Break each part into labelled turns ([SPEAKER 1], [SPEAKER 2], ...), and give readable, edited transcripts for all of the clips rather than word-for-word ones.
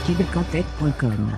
[SPEAKER 1] québecentech.com.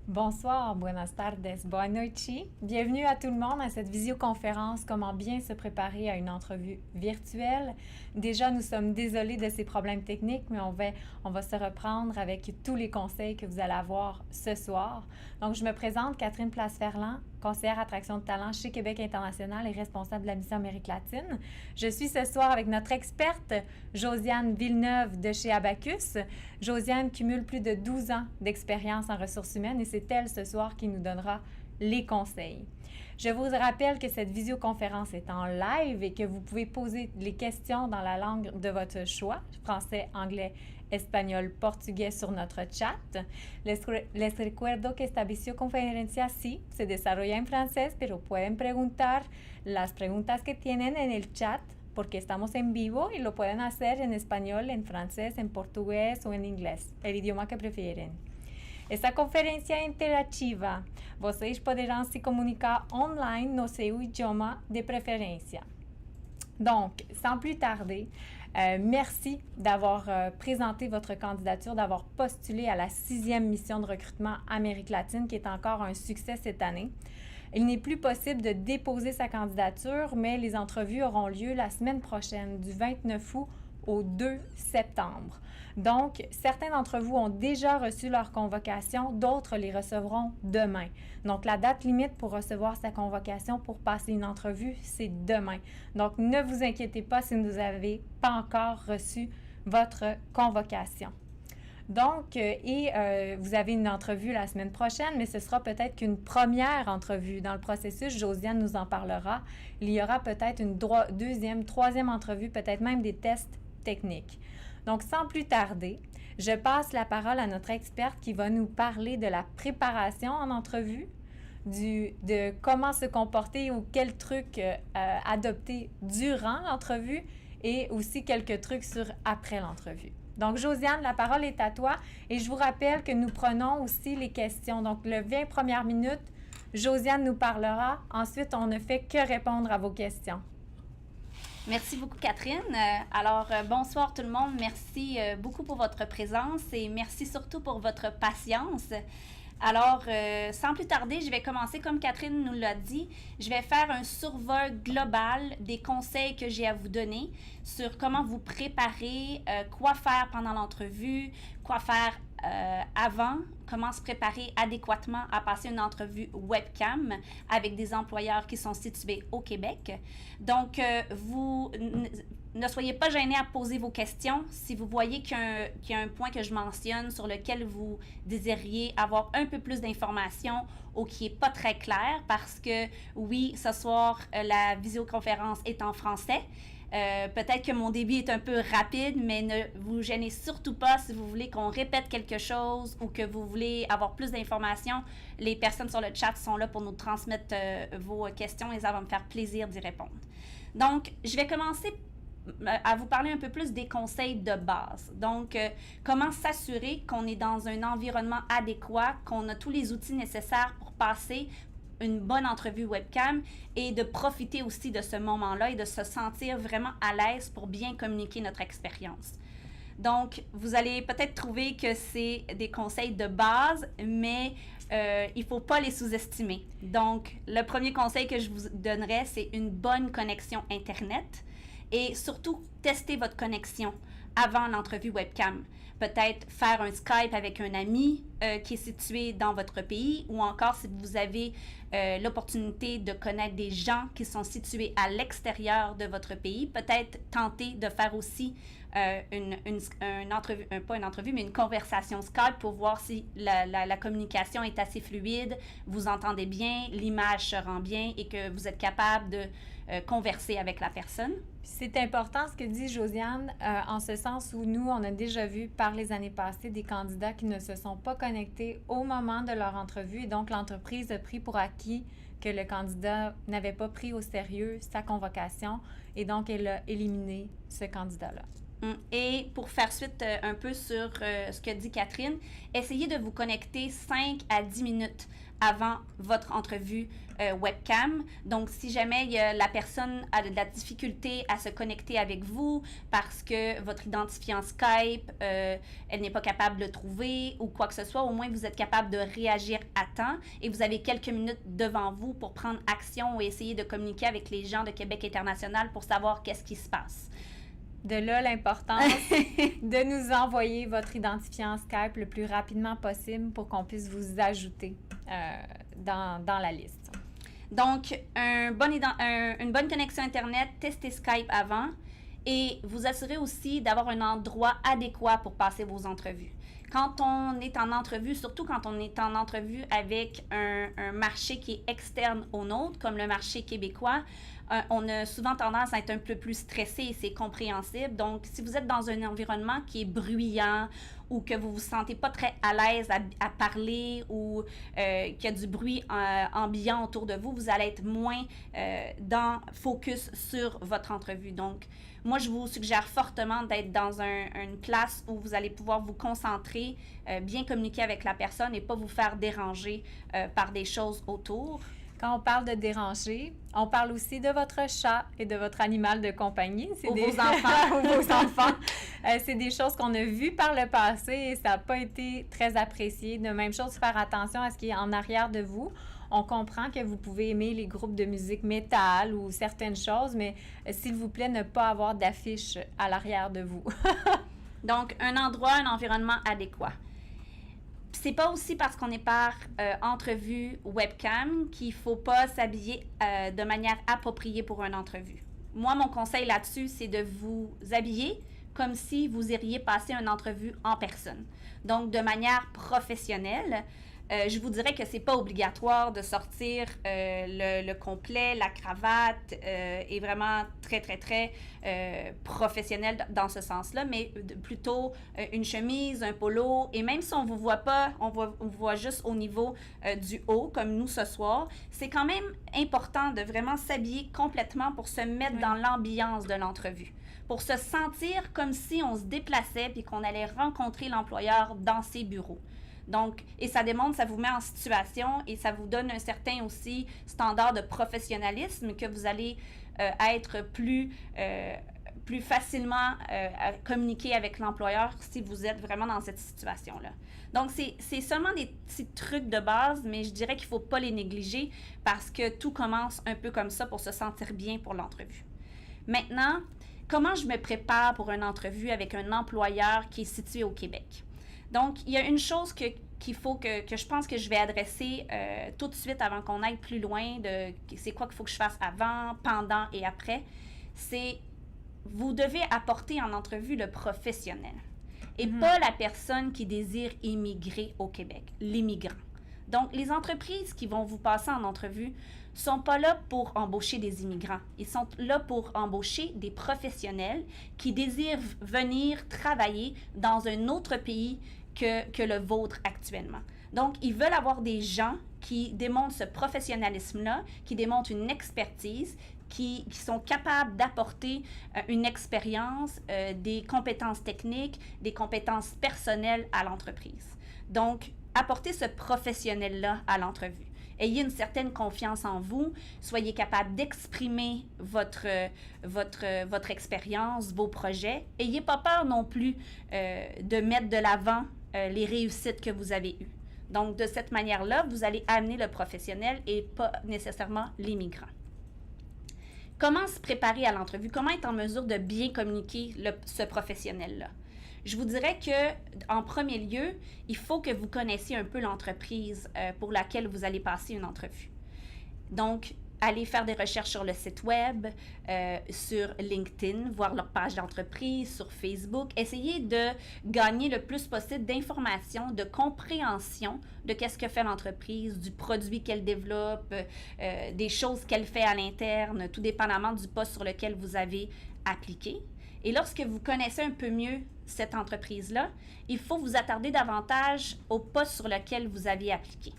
[SPEAKER 2] Bonsoir, buenas tardes, boa noite. Bienvenue à tout le monde à cette visioconférence Comment bien se préparer à une entrevue virtuelle. Déjà, nous sommes désolés de ces problèmes techniques, mais on va se reprendre avec tous les conseils que vous allez avoir ce soir. Donc, je me présente, Catherine Place-Ferland, conseillère attraction de talent chez Québec International et responsable de la mission Amérique latine. Je suis ce soir avec notre experte, Josiane Villeneuve de chez Abacus. Josiane cumule plus de 12 ans d'expérience en ressources humaines et c'est elle ce soir qui nous donnera les conseils. Je vous rappelle que cette visioconférence est en live et que vous pouvez poser les questions dans la langue de votre choix, français, anglais, espagnol, portugais sur notre chat. Les recuerdo que esta videoconferencia sí se desarrolla en francés, pero pueden preguntar las preguntas que tienen en el chat porque estamos en vivo y lo pueden hacer en español, en francés, en portugués o en inglés, el idioma que prefieren. Esta conferência é interativa. Vocês poderão se comunicar online no seu idioma de préférence. Donc, sans plus tarder, merci d'avoir présenté votre candidature, d'avoir postulé à la 6e mission de recrutement Amérique latine, qui est encore un succès cette année. Il n'est plus possible de déposer sa candidature, mais les entrevues auront lieu la semaine prochaine, du 29 août au 2 septembre. Donc, certains d'entre vous ont déjà reçu leur convocation, d'autres les recevront demain. Donc, la date limite pour recevoir sa convocation pour passer une entrevue, c'est demain. Donc, ne vous inquiétez pas si vous n'avez pas encore reçu votre convocation. Donc, vous avez une entrevue la semaine prochaine, mais ce sera peut-être qu'une première entrevue. Dans le processus, Josiane nous en parlera. Il y aura peut-être une deuxième, troisième entrevue, peut-être même des tests techniques. Donc, sans plus tarder, je passe la parole à notre experte qui va nous parler de la préparation en entrevue, de comment se comporter ou quels trucs adopter durant l'entrevue et aussi quelques trucs sur après l'entrevue. Donc, Josiane, la parole est à toi et je vous rappelle que nous prenons aussi les questions. Donc, le 20 premières minutes, Josiane nous parlera. Ensuite, on ne fait que répondre à vos questions.
[SPEAKER 3] Merci beaucoup, Catherine. Bonsoir tout le monde. Merci beaucoup pour votre présence et merci surtout pour votre patience. Alors, sans plus tarder, je vais commencer comme Catherine nous l'a dit. Je vais faire un survol global des conseils que j'ai à vous donner sur comment vous préparer, quoi faire pendant l'entrevue, quoi faire avant, comment se préparer adéquatement à passer une entrevue webcam avec des employeurs qui sont situés au Québec. Donc, vous ne soyez pas gênés à poser vos questions. Si vous voyez qu'il y a un point que je mentionne sur lequel vous désiriez avoir un peu plus d'informations ou qui n'est pas très clair, parce que oui, ce soir, la visioconférence est en français. Peut-être que mon débit est un peu rapide, mais ne vous gênez surtout pas si vous voulez qu'on répète quelque chose ou que vous voulez avoir plus d'informations. Les personnes sur le chat sont là pour nous transmettre vos questions et ça va me faire plaisir d'y répondre. Donc, je vais commencer à vous parler un peu plus des conseils de base. Donc, comment s'assurer qu'on est dans un environnement adéquat, qu'on a tous les outils nécessaires pour passer une bonne entrevue webcam et de profiter aussi de ce moment-là et de se sentir vraiment à l'aise pour bien communiquer notre expérience. Donc, vous allez peut-être trouver que c'est des conseils de base, mais il ne faut pas les sous-estimer. Donc, le premier conseil que je vous donnerais, c'est une bonne connexion Internet et surtout, testez votre connexion avant l'entrevue webcam. Peut-être faire un Skype avec un ami qui est situé dans votre pays ou encore si vous avez l'opportunité de connaître des gens qui sont situés à l'extérieur de votre pays, peut-être tenter de faire aussi une entrevue, pas une entrevue, mais une conversation Skype pour voir si la communication est assez fluide, vous entendez bien, l'image se rend bien et que vous êtes capable de converser avec la personne.
[SPEAKER 2] C'est important ce que dit Josiane, en ce sens où nous, on a déjà vu par les années passées des candidats qui ne se sont pas connectés au moment de leur entrevue et donc l'entreprise a pris pour acquis que le candidat n'avait pas pris au sérieux sa convocation et donc elle a éliminé ce candidat-là.
[SPEAKER 3] Et pour faire suite un peu sur ce que dit Catherine, essayez de vous connecter 5 à 10 minutes avant votre entrevue webcam. Donc, si jamais la personne a de la difficulté à se connecter avec vous parce que votre identifiant Skype, elle n'est pas capable de le trouver ou quoi que ce soit, au moins vous êtes capable de réagir à temps et vous avez quelques minutes devant vous pour prendre action ou essayer de communiquer avec les gens de Québec International pour savoir qu'est-ce qui se passe.
[SPEAKER 2] De là, l'importance de nous envoyer votre identifiant Skype le plus rapidement possible pour qu'on puisse vous ajouter dans la liste.
[SPEAKER 3] Donc, une bonne connexion Internet, testez Skype avant et vous assurez aussi d'avoir un endroit adéquat pour passer vos entrevues. Quand on est en entrevue, surtout quand on est en entrevue avec un marché qui est externe au nôtre, comme le marché québécois, on a souvent tendance à être un peu plus stressé et c'est compréhensible. Donc, si vous êtes dans un environnement qui est bruyant ou que vous ne vous sentez pas très à l'aise à parler ou qu'il y a du bruit ambiant autour de vous, vous allez être moins focus sur votre entrevue. Donc, moi, je vous suggère fortement d'être dans une place où vous allez pouvoir vous concentrer, bien communiquer avec la personne et pas vous faire déranger par des choses autour.
[SPEAKER 2] Quand on parle de déranger, on parle aussi de votre chat et de votre animal de compagnie.
[SPEAKER 3] Vos enfants.
[SPEAKER 2] Ou vos enfants. C'est des choses qu'on a vues par le passé et ça n'a pas été très apprécié. De même chose, faire attention à ce qui est en arrière de vous. On comprend que vous pouvez aimer les groupes de musique métal ou certaines choses, mais s'il vous plaît, ne pas avoir d'affiche à l'arrière de vous.
[SPEAKER 3] Donc, un endroit, un environnement adéquat. C'est pas aussi parce qu'on est par entrevue webcam qu'il faut pas s'habiller de manière appropriée pour une entrevue. Moi, mon conseil là-dessus, c'est de vous habiller comme si vous iriez passer une entrevue en personne. Donc, de manière professionnelle. Je vous dirais que c'est pas obligatoire de sortir le complet, la cravate est vraiment très, très, très professionnel dans ce sens-là, mais plutôt une chemise, un polo, et même si on vous voit pas, on vous voit juste au niveau du haut, comme nous ce soir, c'est quand même important de vraiment s'habiller complètement pour se mettre dans l'ambiance de l'entrevue, pour se sentir comme si on se déplaçait puis qu'on allait rencontrer l'employeur dans ses bureaux. Donc, et ça démontre, ça vous met en situation et ça vous donne un certain aussi standard de professionnalisme que vous allez être plus facilement à communiquer avec l'employeur si vous êtes vraiment dans cette situation-là. Donc, c'est seulement des petits trucs de base, mais je dirais qu'il ne faut pas les négliger parce que tout commence un peu comme ça pour se sentir bien pour l'entrevue. Maintenant, comment je me prépare pour une entrevue avec un employeur qui est situé au Québec? Donc, il y a une chose qu'il faut que je pense que je vais adresser tout de suite avant qu'on aille plus loin de c'est quoi qu'il faut que je fasse avant, pendant et après. C'est vous devez apporter en entrevue le professionnel et pas la personne qui désire immigrer au Québec, l'immigrant. Donc, les entreprises qui vont vous passer en entrevue sont pas là pour embaucher des immigrants. Ils sont là pour embaucher des professionnels qui désirent venir travailler dans un autre pays que le vôtre actuellement. Donc, ils veulent avoir des gens qui démontrent ce professionnalisme-là, qui démontrent une expertise, qui sont capables d'apporter une expérience, des compétences techniques, des compétences personnelles à l'entreprise. Donc, apportez ce professionnel-là à l'entrevue. Ayez une certaine confiance en vous, soyez capable d'exprimer votre expérience, vos projets. Ayez pas peur non plus de mettre de l'avant les réussites que vous avez eues. Donc, de cette manière-là, vous allez amener le professionnel et pas nécessairement l'immigrant. Comment se préparer à l'entrevue? Comment être en mesure de bien communiquer ce professionnel-là? Je vous dirais qu'en premier lieu, il faut que vous connaissiez un peu l'entreprise pour laquelle vous allez passer une entrevue. Donc, allez faire des recherches sur le site web, sur LinkedIn, voir leur page d'entreprise, sur Facebook. Essayez de gagner le plus possible d'informations, de compréhension de qu'est-ce que fait l'entreprise, du produit qu'elle développe, des choses qu'elle fait à l'interne, tout dépendamment du poste sur lequel vous avez appliqué. Et lorsque vous connaissez un peu mieux cette entreprise-là, il faut vous attarder davantage au poste sur lequel vous aviez appliqué.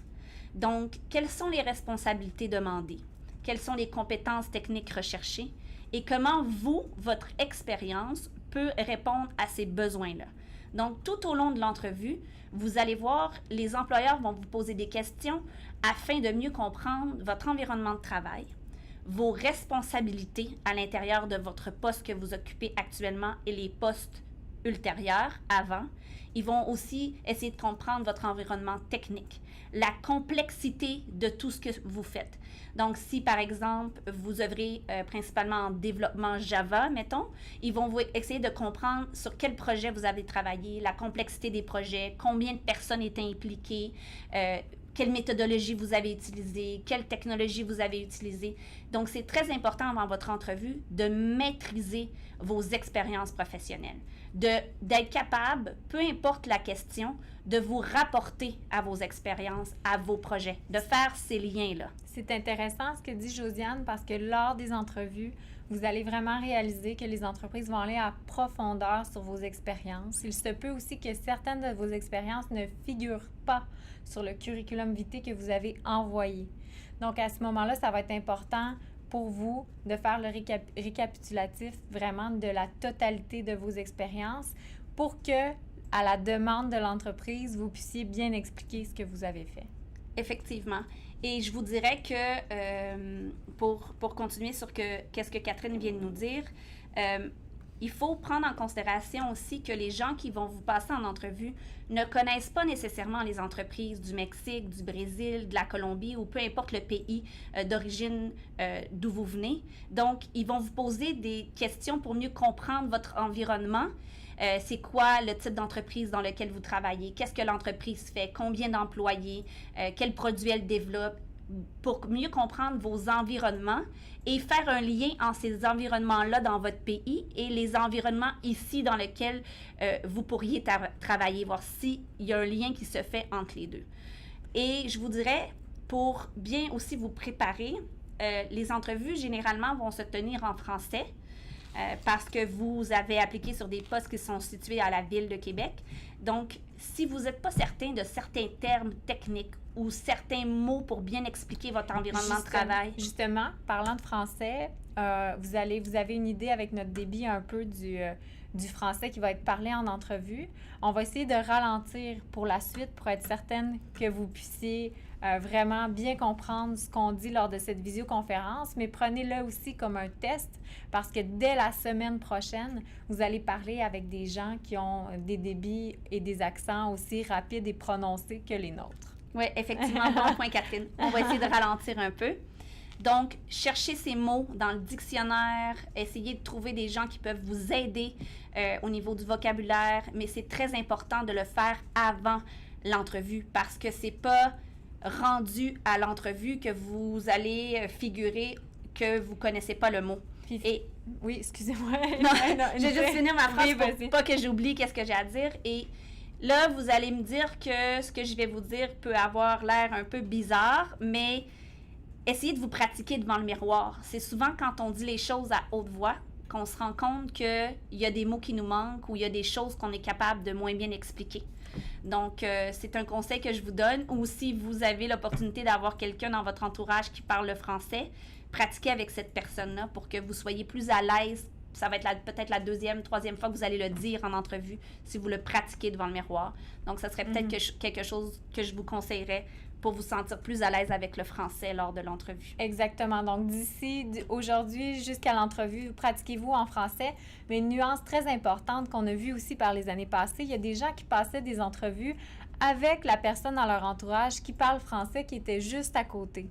[SPEAKER 3] Donc, quelles sont les responsabilités demandées? Quelles sont les compétences techniques recherchées? Et comment vous, votre expérience, peut répondre à ces besoins-là. Donc, tout au long de l'entrevue, vous allez voir, les employeurs vont vous poser des questions afin de mieux comprendre votre environnement de travail, vos responsabilités à l'intérieur de votre poste que vous occupez actuellement et les postes ultérieurs, avant. Ils vont aussi essayer de comprendre votre environnement technique, la complexité de tout ce que vous faites. Donc, si, par exemple, vous œuvrez principalement en développement Java, mettons, ils vont essayer de comprendre sur quel projet vous avez travaillé, la complexité des projets, combien de personnes étaient impliquées, quelle méthodologie vous avez utilisée, quelle technologie vous avez utilisée. Donc, c'est très important avant votre entrevue de maîtriser vos expériences professionnelles, d'être capable, peu importe la question, de vous rapporter à vos expériences, à vos projets, de faire ces liens-là.
[SPEAKER 2] C'est intéressant ce que dit Josiane parce que lors des entrevues, vous allez vraiment réaliser que les entreprises vont aller à profondeur sur vos expériences. Il se peut aussi que certaines de vos expériences ne figurent pas sur le curriculum vitae que vous avez envoyé. Donc, à ce moment-là, ça va être important pour vous de faire le récapitulatif vraiment de la totalité de vos expériences pour que, à la demande de l'entreprise, vous puissiez bien expliquer ce que vous avez fait.
[SPEAKER 3] Effectivement. Et je vous dirais que, pour continuer sur qu'est-ce que Catherine vient de nous dire, il faut prendre en considération aussi que les gens qui vont vous passer en entrevue ne connaissent pas nécessairement les entreprises du Mexique, du Brésil, de la Colombie ou peu importe le pays d'origine d'où vous venez. Donc, ils vont vous poser des questions pour mieux comprendre votre environnement. C'est quoi le type d'entreprise dans lequel vous travaillez? Qu'est-ce que l'entreprise fait? Combien d'employés? Quels produits elle développe? Pour mieux comprendre vos environnements et faire un lien entre ces environnements-là dans votre pays et les environnements ici dans lesquels vous pourriez travailler, voir s'il y a un lien qui se fait entre les deux. Et je vous dirais, pour bien aussi vous préparer, les entrevues généralement vont se tenir en français. Parce que vous avez appliqué sur des postes qui sont situés à la ville de Québec. Donc, si vous n'êtes pas certain de certains termes techniques ou certains mots pour bien expliquer votre environnement de travail.
[SPEAKER 2] Justement, parlant de français, vous avez une idée avec notre débit un peu du français qui va être parlé en entrevue. On va essayer de ralentir pour la suite pour être certaine que vous puissiez vraiment bien comprendre ce qu'on dit lors de cette visioconférence, mais prenez-le aussi comme un test parce que dès la semaine prochaine, vous allez parler avec des gens qui ont des débits et des accents aussi rapides et prononcés que les nôtres.
[SPEAKER 3] Oui, effectivement, bon point, Catherine. On va essayer de ralentir un peu. Donc, cherchez ces mots dans le dictionnaire, essayez de trouver des gens qui peuvent vous aider au niveau du vocabulaire, mais c'est très important de le faire avant l'entrevue parce que c'est pas rendu à l'entrevue que vous allez figurer que vous connaissez pas le mot.
[SPEAKER 2] Oui, excusez-moi.
[SPEAKER 3] Non, je vais juste finir ma phrase pour pas que j'oublie qu'est-ce que j'ai à dire. Et là, vous allez me dire que ce que je vais vous dire peut avoir l'air un peu bizarre, mais essayez de vous pratiquer devant le miroir. C'est souvent quand on dit les choses à haute voix qu'on se rend compte qu'il y a des mots qui nous manquent ou il y a des choses qu'on est capable de moins bien expliquer. Donc, c'est un conseil que je vous donne. Ou si vous avez l'opportunité d'avoir quelqu'un dans votre entourage qui parle le français, pratiquez avec cette personne-là pour que vous soyez plus à l'aise. Ça va être peut-être la deuxième, troisième fois que vous allez le dire en entrevue si vous le pratiquez devant le miroir. Donc, ça serait peut-être quelque chose que je vous conseillerais pour vous sentir plus à l'aise avec le français lors de l'entrevue.
[SPEAKER 2] Exactement. Donc, aujourd'hui jusqu'à l'entrevue, pratiquez-vous en français. Mais une nuance très importante qu'on a vue aussi par les années passées, il y a des gens qui passaient des entrevues avec la personne dans leur entourage qui parle français qui était juste à côté.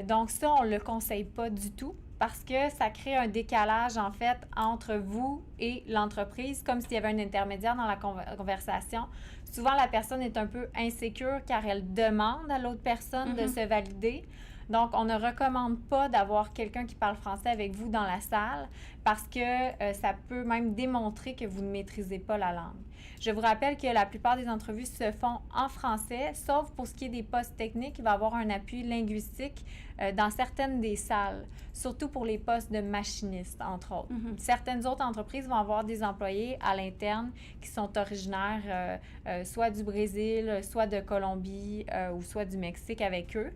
[SPEAKER 2] Donc, ça, on ne le conseille pas du tout parce que ça crée un décalage, en fait, entre vous et l'entreprise, comme s'il y avait un intermédiaire dans la conversation. Souvent, la personne est un peu insécure car elle demande à l'autre personne de se valider. Donc, on ne recommande pas d'avoir quelqu'un qui parle français avec vous dans la salle parce que ça peut même démontrer que vous ne maîtrisez pas la langue. Je vous rappelle que la plupart des entrevues se font en français, sauf pour ce qui est des postes techniques, il va y avoir un appui linguistique dans certaines des salles, surtout pour les postes de machinistes, entre autres. Certaines autres entreprises vont avoir des employés à l'interne qui sont originaires soit du Brésil, soit de Colombie ou soit du Mexique avec eux.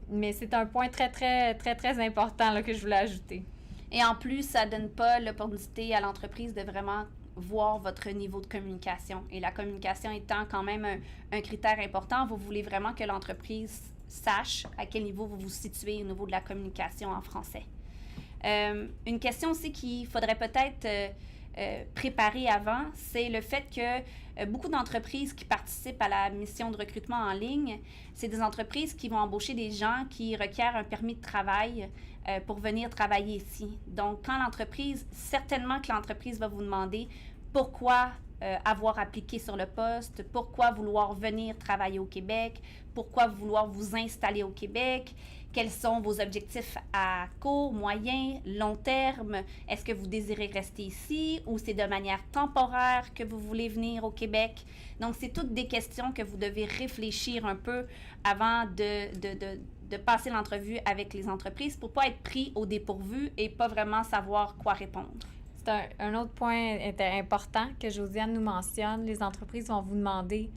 [SPEAKER 2] Mais c'est un point très, très, très, très important là, que je voulais ajouter.
[SPEAKER 3] Et en plus, ça ne donne pas l'opportunité à l'entreprise de vraiment voir votre niveau de communication. Et la communication étant quand même un critère important, vous voulez vraiment que l'entreprise sache à quel niveau vous vous situez au niveau de la communication en français. Une question aussi qu'il faudrait peut-être préparer avant, c'est le fait que beaucoup d'entreprises qui participent à la mission de recrutement en ligne, c'est des entreprises qui vont embaucher des gens qui requièrent un permis de travail pour venir travailler ici. Donc, quand certainement que l'entreprise va vous demander pourquoi avoir appliqué sur le poste, pourquoi vouloir venir travailler au Québec, pourquoi vouloir vous installer au Québec, quels sont vos objectifs à court, moyen, long terme, est-ce que vous désirez rester ici ou c'est de manière temporaire que vous voulez venir au Québec? Donc, c'est toutes des questions que vous devez réfléchir un peu avant de passer l'entrevue avec les entreprises pour ne pas être pris au dépourvu et pas vraiment savoir quoi répondre.
[SPEAKER 2] C'est un autre point important que Josiane nous mentionne. Les entreprises vont vous demander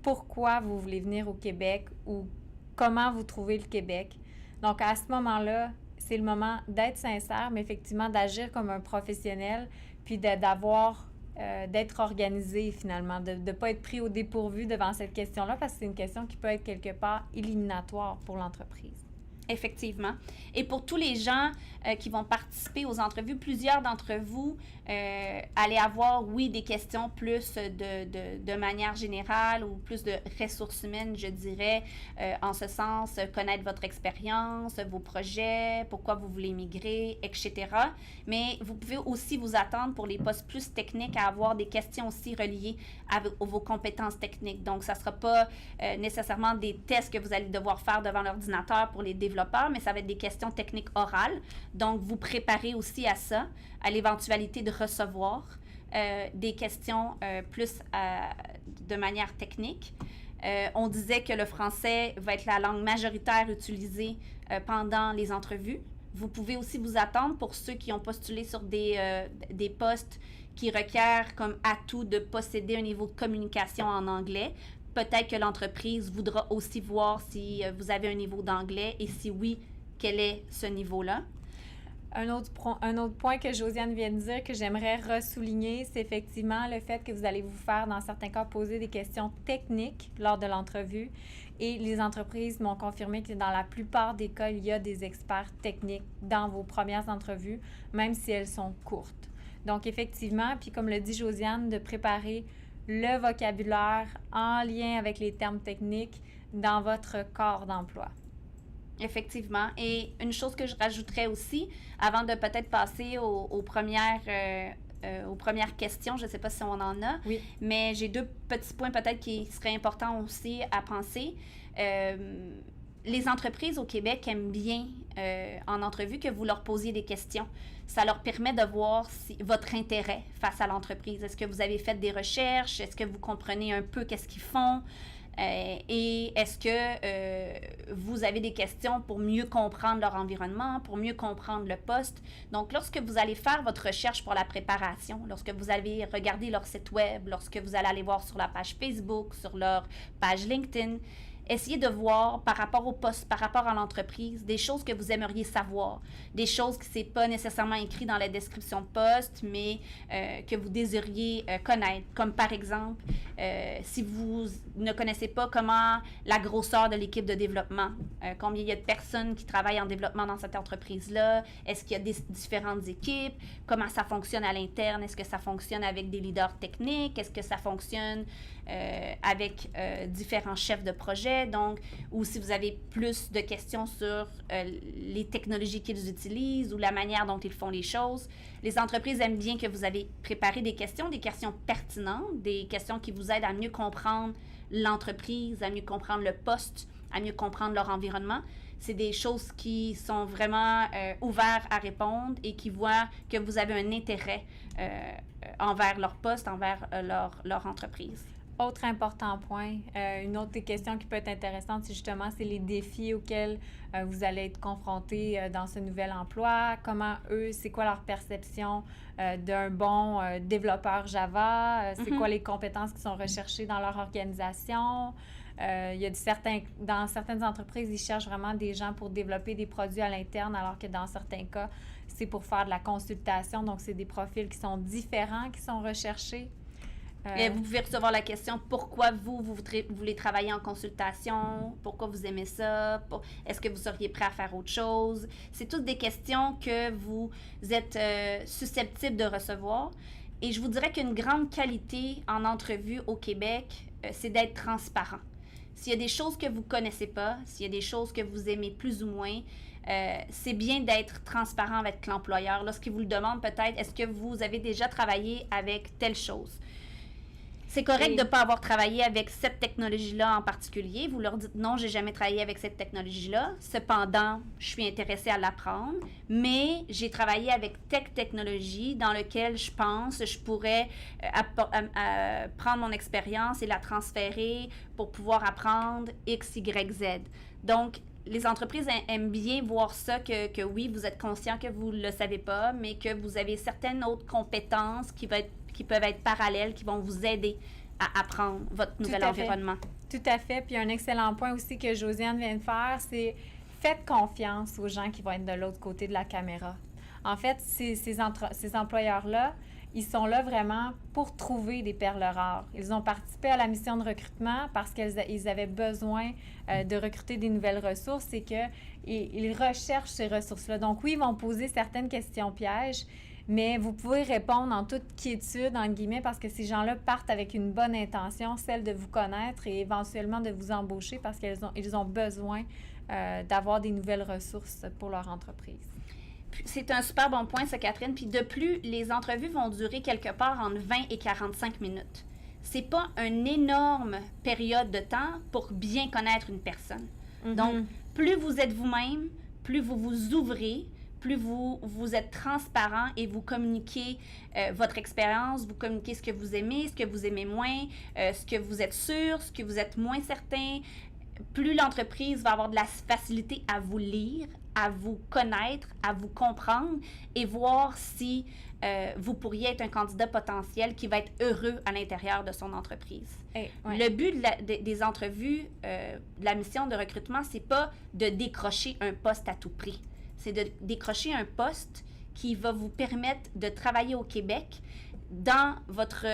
[SPEAKER 2] pourquoi vous voulez venir au Québec ou comment vous trouvez le Québec. Donc, à ce moment-là, c'est le moment d'être sincère, mais effectivement d'agir comme un professionnel, puis d'être organisé finalement, de ne pas être pris au dépourvu devant cette question-là, parce que c'est une question qui peut être quelque part éliminatoire pour l'entreprise.
[SPEAKER 3] Effectivement. Et pour tous les gens qui vont participer aux entrevues, plusieurs d'entre vous allez avoir, oui, des questions plus de manière générale ou plus de ressources humaines, je dirais, en ce sens, connaître votre expérience, vos projets, pourquoi vous voulez migrer, etc. Mais vous pouvez aussi vous attendre pour les postes plus techniques à avoir des questions aussi reliées à vos compétences techniques. Donc, ça ne sera pas nécessairement des tests que vous allez devoir faire devant l'ordinateur pour les développeurs, mais ça va être des questions techniques orales. Donc, vous préparez aussi à ça, à l'éventualité de recevoir des questions plus de manière technique. On disait que le français va être la langue majoritaire utilisée pendant les entrevues. Vous pouvez aussi vous attendre pour ceux qui ont postulé sur des postes qui requièrent comme atout de posséder un niveau de communication en anglais. Peut-être que l'entreprise voudra aussi voir si vous avez un niveau d'anglais et si oui, quel est ce niveau-là.
[SPEAKER 2] Un autre point que Josiane vient de dire que j'aimerais ressouligner, c'est effectivement le fait que vous allez vous faire, dans certains cas, poser des questions techniques lors de l'entrevue. Et les entreprises m'ont confirmé que dans la plupart des cas, il y a des experts techniques dans vos premières entrevues, même si elles sont courtes. Donc, effectivement, puis comme le dit Josiane, de préparer le vocabulaire en lien avec les termes techniques dans votre corps d'emploi.
[SPEAKER 3] Effectivement. Et une chose que je rajouterais aussi, avant de peut-être passer aux premières questions, je ne sais pas si on en a,
[SPEAKER 2] oui.
[SPEAKER 3] Mais j'ai 2 petits points peut-être qui seraient importants aussi à penser. Les entreprises au Québec aiment bien en entrevue que vous leur posiez des questions. Ça leur permet de voir votre intérêt face à l'entreprise. Est-ce que vous avez fait des recherches? Est-ce que vous comprenez un peu qu'est-ce qu'ils font? Et est-ce que vous avez des questions pour mieux comprendre leur environnement, pour mieux comprendre le poste? Donc, lorsque vous allez faire votre recherche pour la préparation, lorsque vous allez regarder leur site web, lorsque vous allez aller voir sur la page Facebook, sur leur page LinkedIn, essayez de voir par rapport au poste, par rapport à l'entreprise, des choses que vous aimeriez savoir, des choses qui ne sont pas nécessairement écrites dans la description de poste, mais que vous désiriez connaître. Comme par exemple, si vous ne connaissez pas comment la grosseur de l'équipe de développement, combien il y a de personnes qui travaillent en développement dans cette entreprise-là, est-ce qu'il y a des différentes équipes, comment ça fonctionne à l'interne, est-ce que ça fonctionne avec des leaders techniques, est-ce que ça fonctionne avec différents chefs de projet, donc, ou si vous avez plus de questions sur les technologies qu'ils utilisent ou la manière dont ils font les choses. Les entreprises aiment bien que vous avez préparé des questions pertinentes, des questions qui vous aident à mieux comprendre l'entreprise, à mieux comprendre le poste, à mieux comprendre leur environnement. C'est des choses qui sont vraiment ouvertes à répondre et qui voient que vous avez un intérêt envers leur poste, envers leur entreprise.
[SPEAKER 2] Autre important point, une autre des questions qui peut être intéressante, c'est les défis auxquels vous allez être confrontés dans ce nouvel emploi. Comment c'est quoi leur perception d'un bon développeur Java? C'est quoi les compétences qui sont recherchées dans leur organisation? Il y a dans certaines entreprises, ils cherchent vraiment des gens pour développer des produits à l'interne, alors que dans certains cas, c'est pour faire de la consultation. Donc, c'est des profils qui sont différents, qui sont recherchés.
[SPEAKER 3] Et vous pouvez recevoir la question pourquoi vous voulez travailler en consultation, pourquoi vous aimez ça, est-ce que vous seriez prêt à faire autre chose. C'est toutes des questions que vous êtes susceptibles de recevoir. Et je vous dirais qu'une grande qualité en entrevue au Québec, c'est d'être transparent. S'il y a des choses que vous ne connaissez pas, s'il y a des choses que vous aimez plus ou moins, c'est bien d'être transparent avec l'employeur. Lorsqu'il vous le demande peut-être, est-ce que vous avez déjà travaillé avec telle chose? C'est correct de ne pas avoir travaillé avec cette technologie-là en particulier. Vous leur dites non, j'ai jamais travaillé avec cette technologie-là. Cependant, je suis intéressée à l'apprendre, mais j'ai travaillé avec telle technologie dans laquelle je pense je pourrais prendre mon expérience et la transférer pour pouvoir apprendre X, Y, Z. Donc, les entreprises aiment bien voir ça, que oui, vous êtes conscient que vous ne le savez pas, mais que vous avez certaines autres compétences qui peuvent être parallèles, qui vont vous aider à apprendre votre nouvel environnement.
[SPEAKER 2] Tout à fait. Puis un excellent point aussi que Josiane vient de faire, c'est faites confiance aux gens qui vont être de l'autre côté de la caméra. En fait, ces employeurs-là, ils sont là vraiment pour trouver des perles rares. Ils ont participé à la mission de recrutement parce qu'ils avaient besoin de recruter des nouvelles ressources et qu'ils recherchent ces ressources-là. Donc oui, ils vont poser certaines questions pièges, mais vous pouvez répondre en toute quiétude, entre guillemets, parce que ces gens-là partent avec une bonne intention, celle de vous connaître et éventuellement de vous embaucher parce qu'ils ont besoin d'avoir des nouvelles ressources pour leur entreprise.
[SPEAKER 3] C'est un super bon point, ça, Catherine. Puis de plus, les entrevues vont durer quelque part entre 20 et 45 minutes. C'est pas une énorme période de temps pour bien connaître une personne. Mm-hmm. Donc, plus vous êtes vous-même, plus vous vous ouvrez, plus vous êtes transparent et vous communiquez votre expérience, vous communiquez ce que vous aimez moins, ce que vous êtes sûr, ce que vous êtes moins certain, plus l'entreprise va avoir de la facilité à vous lire, à vous connaître, à vous comprendre et voir si vous pourriez être un candidat potentiel qui va être heureux à l'intérieur de son entreprise.
[SPEAKER 2] Ouais.
[SPEAKER 3] Le but des entrevues, de la mission de recrutement, c'est pas de décrocher un poste à tout prix. C'est de décrocher un poste qui va vous permettre de travailler au Québec dans votre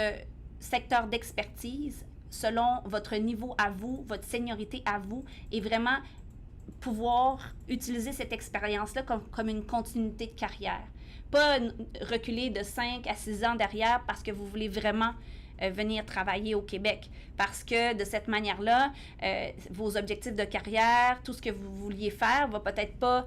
[SPEAKER 3] secteur d'expertise, selon votre niveau à vous, votre seniorité à vous, et vraiment pouvoir utiliser cette expérience-là comme une continuité de carrière. Pas reculer de 5 à 6 ans derrière parce que vous voulez vraiment venir travailler au Québec. Parce que de cette manière-là, vos objectifs de carrière, tout ce que vous vouliez faire va peut-être pas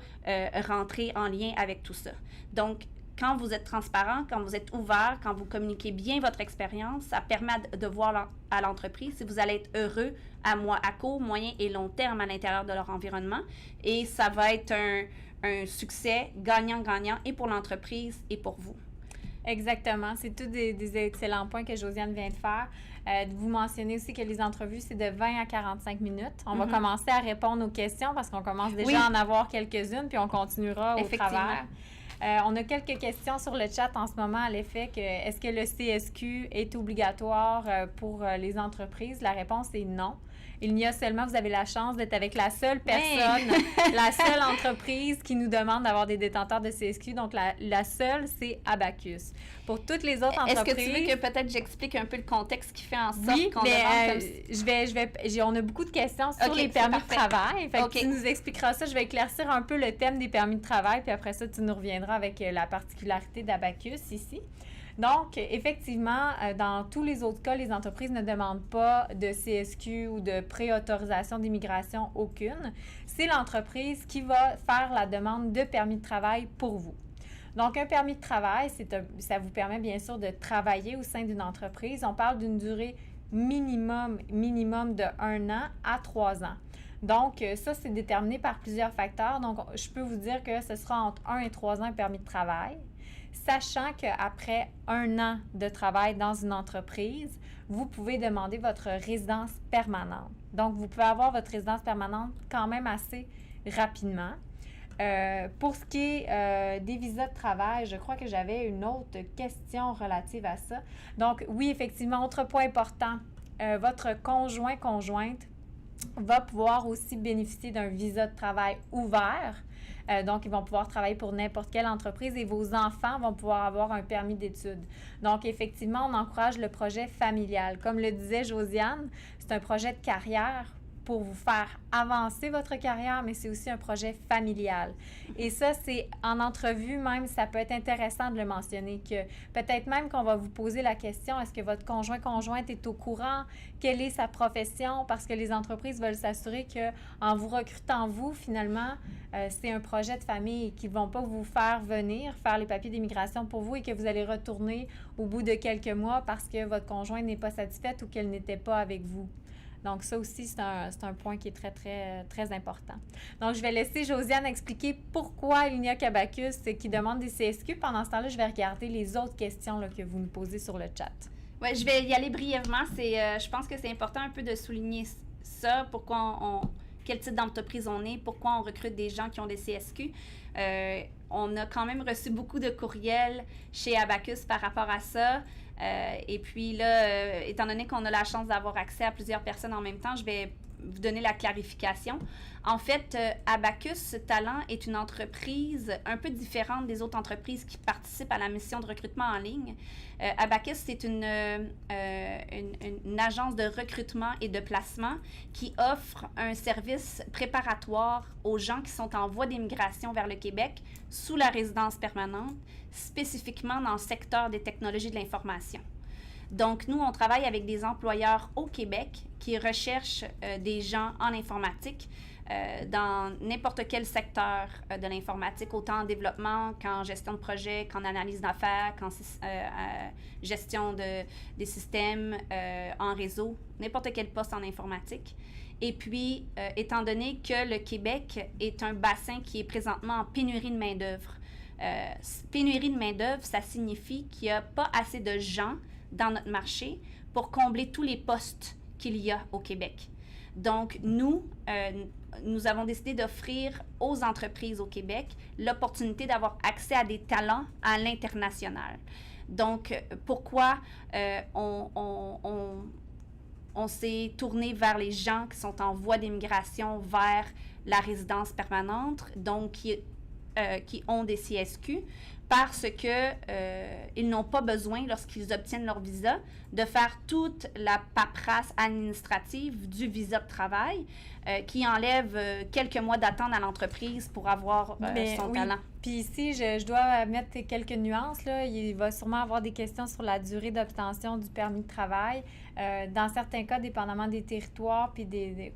[SPEAKER 3] rentrer en lien avec tout ça. Donc, quand vous êtes transparent, quand vous êtes ouvert, quand vous communiquez bien votre expérience, ça permet de voir à l'entreprise si vous allez être heureux à court, moyen et long terme à l'intérieur de leur environnement. Et ça va être un succès gagnant-gagnant et pour l'entreprise et pour vous.
[SPEAKER 2] Exactement. C'est tous des excellents points que Josiane vient de faire. Vous mentionnez aussi que les entrevues, c'est de 20 à 45 minutes. On va commencer à répondre aux questions parce qu'on commence déjà à en avoir quelques-unes, puis on continuera au travers. On a quelques questions sur le chat en ce moment à l'effet que est-ce que le CSQ est obligatoire pour les entreprises? La réponse est non. Il n'y a seulement, vous avez la chance d'être avec la seule personne, la seule entreprise qui nous demande d'avoir des détenteurs de CSQ. Donc, la seule, c'est Abacus. Pour toutes les autres entreprises...
[SPEAKER 3] Est-ce que tu veux que peut-être j'explique un peu le contexte qui fait en sorte qu'on demande
[SPEAKER 2] on a beaucoup de questions sur les permis de travail. Fait que tu nous expliqueras ça. Je vais éclaircir un peu le thème des permis de travail, puis après ça, tu nous reviendras avec la particularité d'Abacus ici. Donc, effectivement, dans tous les autres cas, les entreprises ne demandent pas de CSQ ou de préautorisation d'immigration aucune. C'est l'entreprise qui va faire la demande de permis de travail pour vous. Donc, un permis de travail, ça vous permet bien sûr de travailler au sein d'une entreprise. On parle d'une durée minimum de 1 an à 3 ans. Donc, ça, c'est déterminé par plusieurs facteurs. Donc, je peux vous dire que ce sera entre 1 et 3 ans un permis de travail. Sachant qu'après 1 an de travail dans une entreprise, vous pouvez demander votre résidence permanente. Donc, vous pouvez avoir votre résidence permanente quand même assez rapidement. Pour ce qui est des visas de travail, je crois que j'avais une autre question relative à ça. Donc, oui, effectivement, autre point important, votre conjointe va pouvoir aussi bénéficier d'un visa de travail ouvert. Donc, ils vont pouvoir travailler pour n'importe quelle entreprise et vos enfants vont pouvoir avoir un permis d'études. Donc, effectivement, on encourage le projet familial. Comme le disait Josiane, c'est un projet de carrière pour vous faire avancer votre carrière, mais c'est aussi un projet familial. Et ça, c'est en entrevue même, ça peut être intéressant de le mentionner, que peut-être même qu'on va vous poser la question, est-ce que votre conjointe est au courant? Quelle est sa profession? Parce que les entreprises veulent s'assurer qu'en vous recrutant, vous, finalement, c'est un projet de famille et qu'ils ne vont pas vous faire venir faire les papiers d'immigration pour vous et que vous allez retourner au bout de quelques mois parce que votre conjointe n'est pas satisfaite ou qu'elle n'était pas avec vous. Donc, ça aussi, c'est un point qui est très, très, très important. Donc, je vais laisser Josiane expliquer pourquoi il n'y a qu'Abacus qui demande des CSQ. Pendant ce temps-là, je vais regarder les autres questions là, que vous nous posez sur le chat.
[SPEAKER 3] Oui, je vais y aller brièvement. Je pense que c'est important un peu de souligner ça, quel type d'entreprise on est, pourquoi on recrute des gens qui ont des CSQ. On a quand même reçu beaucoup de courriels chez Abacus par rapport à ça. Et puis là, étant donné qu'on a la chance d'avoir accès à plusieurs personnes en même temps, je vais vous donner la clarification. En fait, Abacus Talent est une entreprise un peu différente des autres entreprises qui participent à la mission de recrutement en ligne. Abacus, c'est une agence de recrutement et de placement qui offre un service préparatoire aux gens qui sont en voie d'immigration vers le Québec sous la résidence permanente, spécifiquement dans le secteur des technologies de l'information. Donc, nous, on travaille avec des employeurs au Québec qui recherchent des gens en informatique dans n'importe quel secteur de l'informatique, autant en développement qu'en gestion de projet, qu'en analyse d'affaires, qu'en gestion des systèmes en réseau, n'importe quel poste en informatique. Et puis, étant donné que le Québec est un bassin qui est présentement en pénurie de main-d'œuvre, pénurie de main-d'œuvre, ça signifie qu'il n'y a pas assez de gens dans notre marché pour combler tous les postes qu'il y a au Québec. Donc, nous avons décidé d'offrir aux entreprises au Québec l'opportunité d'avoir accès à des talents à l'international. Donc, pourquoi on s'est tourné vers les gens qui sont en voie d'immigration vers la résidence permanente, donc qui ont des CSQ, parce que ils n'ont pas besoin, lorsqu'ils obtiennent leur visa, de faire toute la paperasse administrative du visa de travail qui enlève quelques mois d'attente à l'entreprise pour avoir son talent.
[SPEAKER 2] Puis ici, je dois mettre quelques nuances. Là. Il va sûrement avoir des questions sur la durée d'obtention du permis de travail. Dans certains cas, dépendamment des territoires puis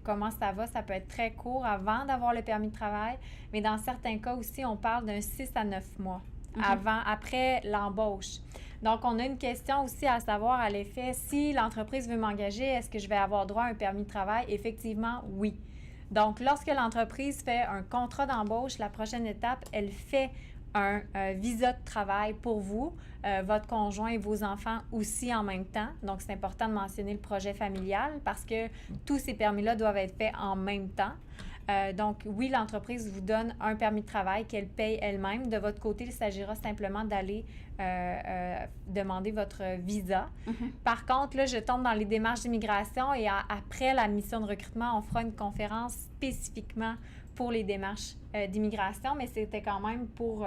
[SPEAKER 2] comment ça va, ça peut être très court avant d'avoir le permis de travail. Mais dans certains cas aussi, on parle d'un 6 à 9 mois. Après l'embauche. Donc, on a une question aussi à savoir à l'effet, si l'entreprise veut m'engager, est-ce que je vais avoir droit à un permis de travail? Effectivement, oui. Donc, lorsque l'entreprise fait un contrat d'embauche, la prochaine étape, elle fait un visa de travail pour vous, votre conjoint et vos enfants aussi en même temps. Donc, c'est important de mentionner le projet familial parce que tous ces permis-là doivent être faits en même temps. Donc, oui, l'entreprise vous donne un permis de travail qu'elle paye elle-même. De votre côté, il s'agira simplement d'aller demander votre visa. Par contre, là, je tombe dans les démarches d'immigration et après la mission de recrutement, on fera une conférence spécifiquement pour les démarches d'immigration, mais c'était quand même pour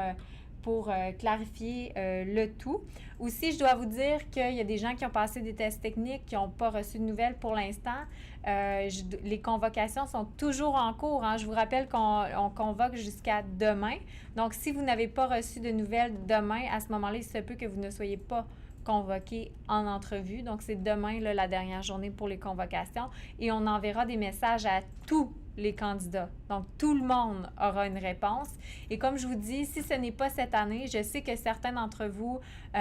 [SPEAKER 2] clarifier le tout. Aussi, je dois vous dire qu'il y a des gens qui ont passé des tests techniques qui n'ont pas reçu de nouvelles pour l'instant. Les convocations sont toujours en cours. Hein. Je vous rappelle qu'on convoque jusqu'à demain. Donc, si vous n'avez pas reçu de nouvelles demain, à ce moment-là, il se peut que vous ne soyez pas convoqué en entrevue. Donc, c'est demain là, la dernière journée pour les convocations. Et on enverra des messages à tous les candidats. Donc, tout le monde aura une réponse. Et comme je vous dis, si ce n'est pas cette année, je sais que certains d'entre vous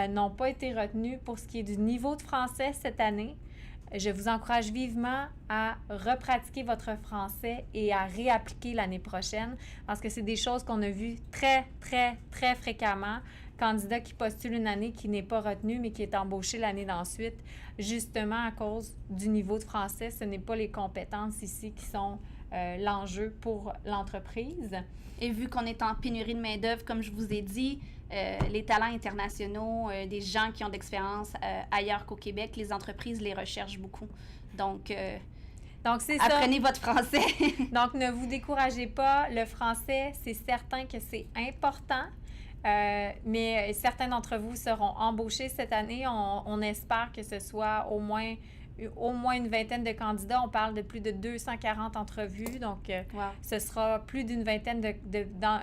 [SPEAKER 2] n'ont pas été retenus pour ce qui est du niveau de français cette année. Je vous encourage vivement à repratiquer votre français et à réappliquer l'année prochaine parce que c'est des choses qu'on a vues très, très, très fréquemment. Candidat qui postule une année qui n'est pas retenu, mais qui est embauché l'année d'ensuite, justement à cause du niveau de français. Ce n'est pas les compétences ici qui sont l'enjeu pour l'entreprise.
[SPEAKER 3] Et vu qu'on est en pénurie de main-d'œuvre, comme je vous ai dit, les talents internationaux, des gens qui ont d'expérience ailleurs qu'au Québec, les entreprises les recherchent beaucoup. Donc,
[SPEAKER 2] Donc, c'est ça.
[SPEAKER 3] Apprenez votre français.
[SPEAKER 2] Donc, ne vous découragez pas. Le français, c'est certain que c'est important. Mais certains d'entre vous seront embauchés cette année. On espère que ce soit au moins une vingtaine de candidats. On parle de plus de 240 entrevues. Donc, ce sera plus d'une vingtaine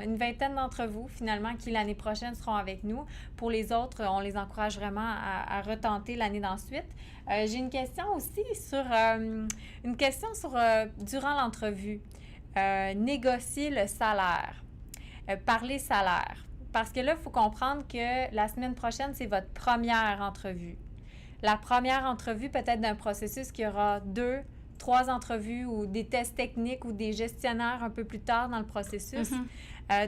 [SPEAKER 2] une vingtaine d'entre vous, finalement, qui l'année prochaine seront avec nous. Pour les autres, on les encourage vraiment à retenter l'année d'ensuite. J'ai une question aussi sur durant l'entrevue. Négocier le salaire. Parler salaire. Parce que là, il faut comprendre que la semaine prochaine, c'est votre première entrevue. La première entrevue, peut-être d'un processus qui aura 2, 3 entrevues ou des tests techniques ou des gestionnaires un peu plus tard dans le processus.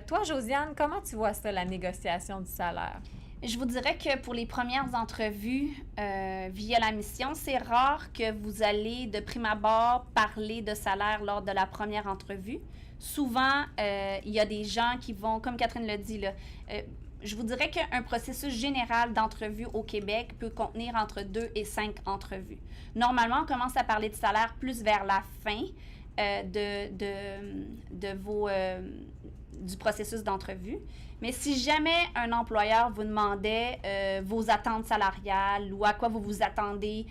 [SPEAKER 2] Toi, Josiane, comment tu vois ça, la négociation du salaire?
[SPEAKER 3] Je vous dirais que pour les premières entrevues via la mission, c'est rare que vous allez de prime abord parler de salaire lors de la première entrevue. Souvent, il y a des gens qui vont, comme Catherine l'a dit, là, je vous dirais qu'un processus général d'entrevue au Québec peut contenir entre 2 et 5 entrevues. Normalement, on commence à parler de salaire plus vers la fin du processus d'entrevue. Mais si jamais un employeur vous demandait vos attentes salariales ou à quoi vous vous attendez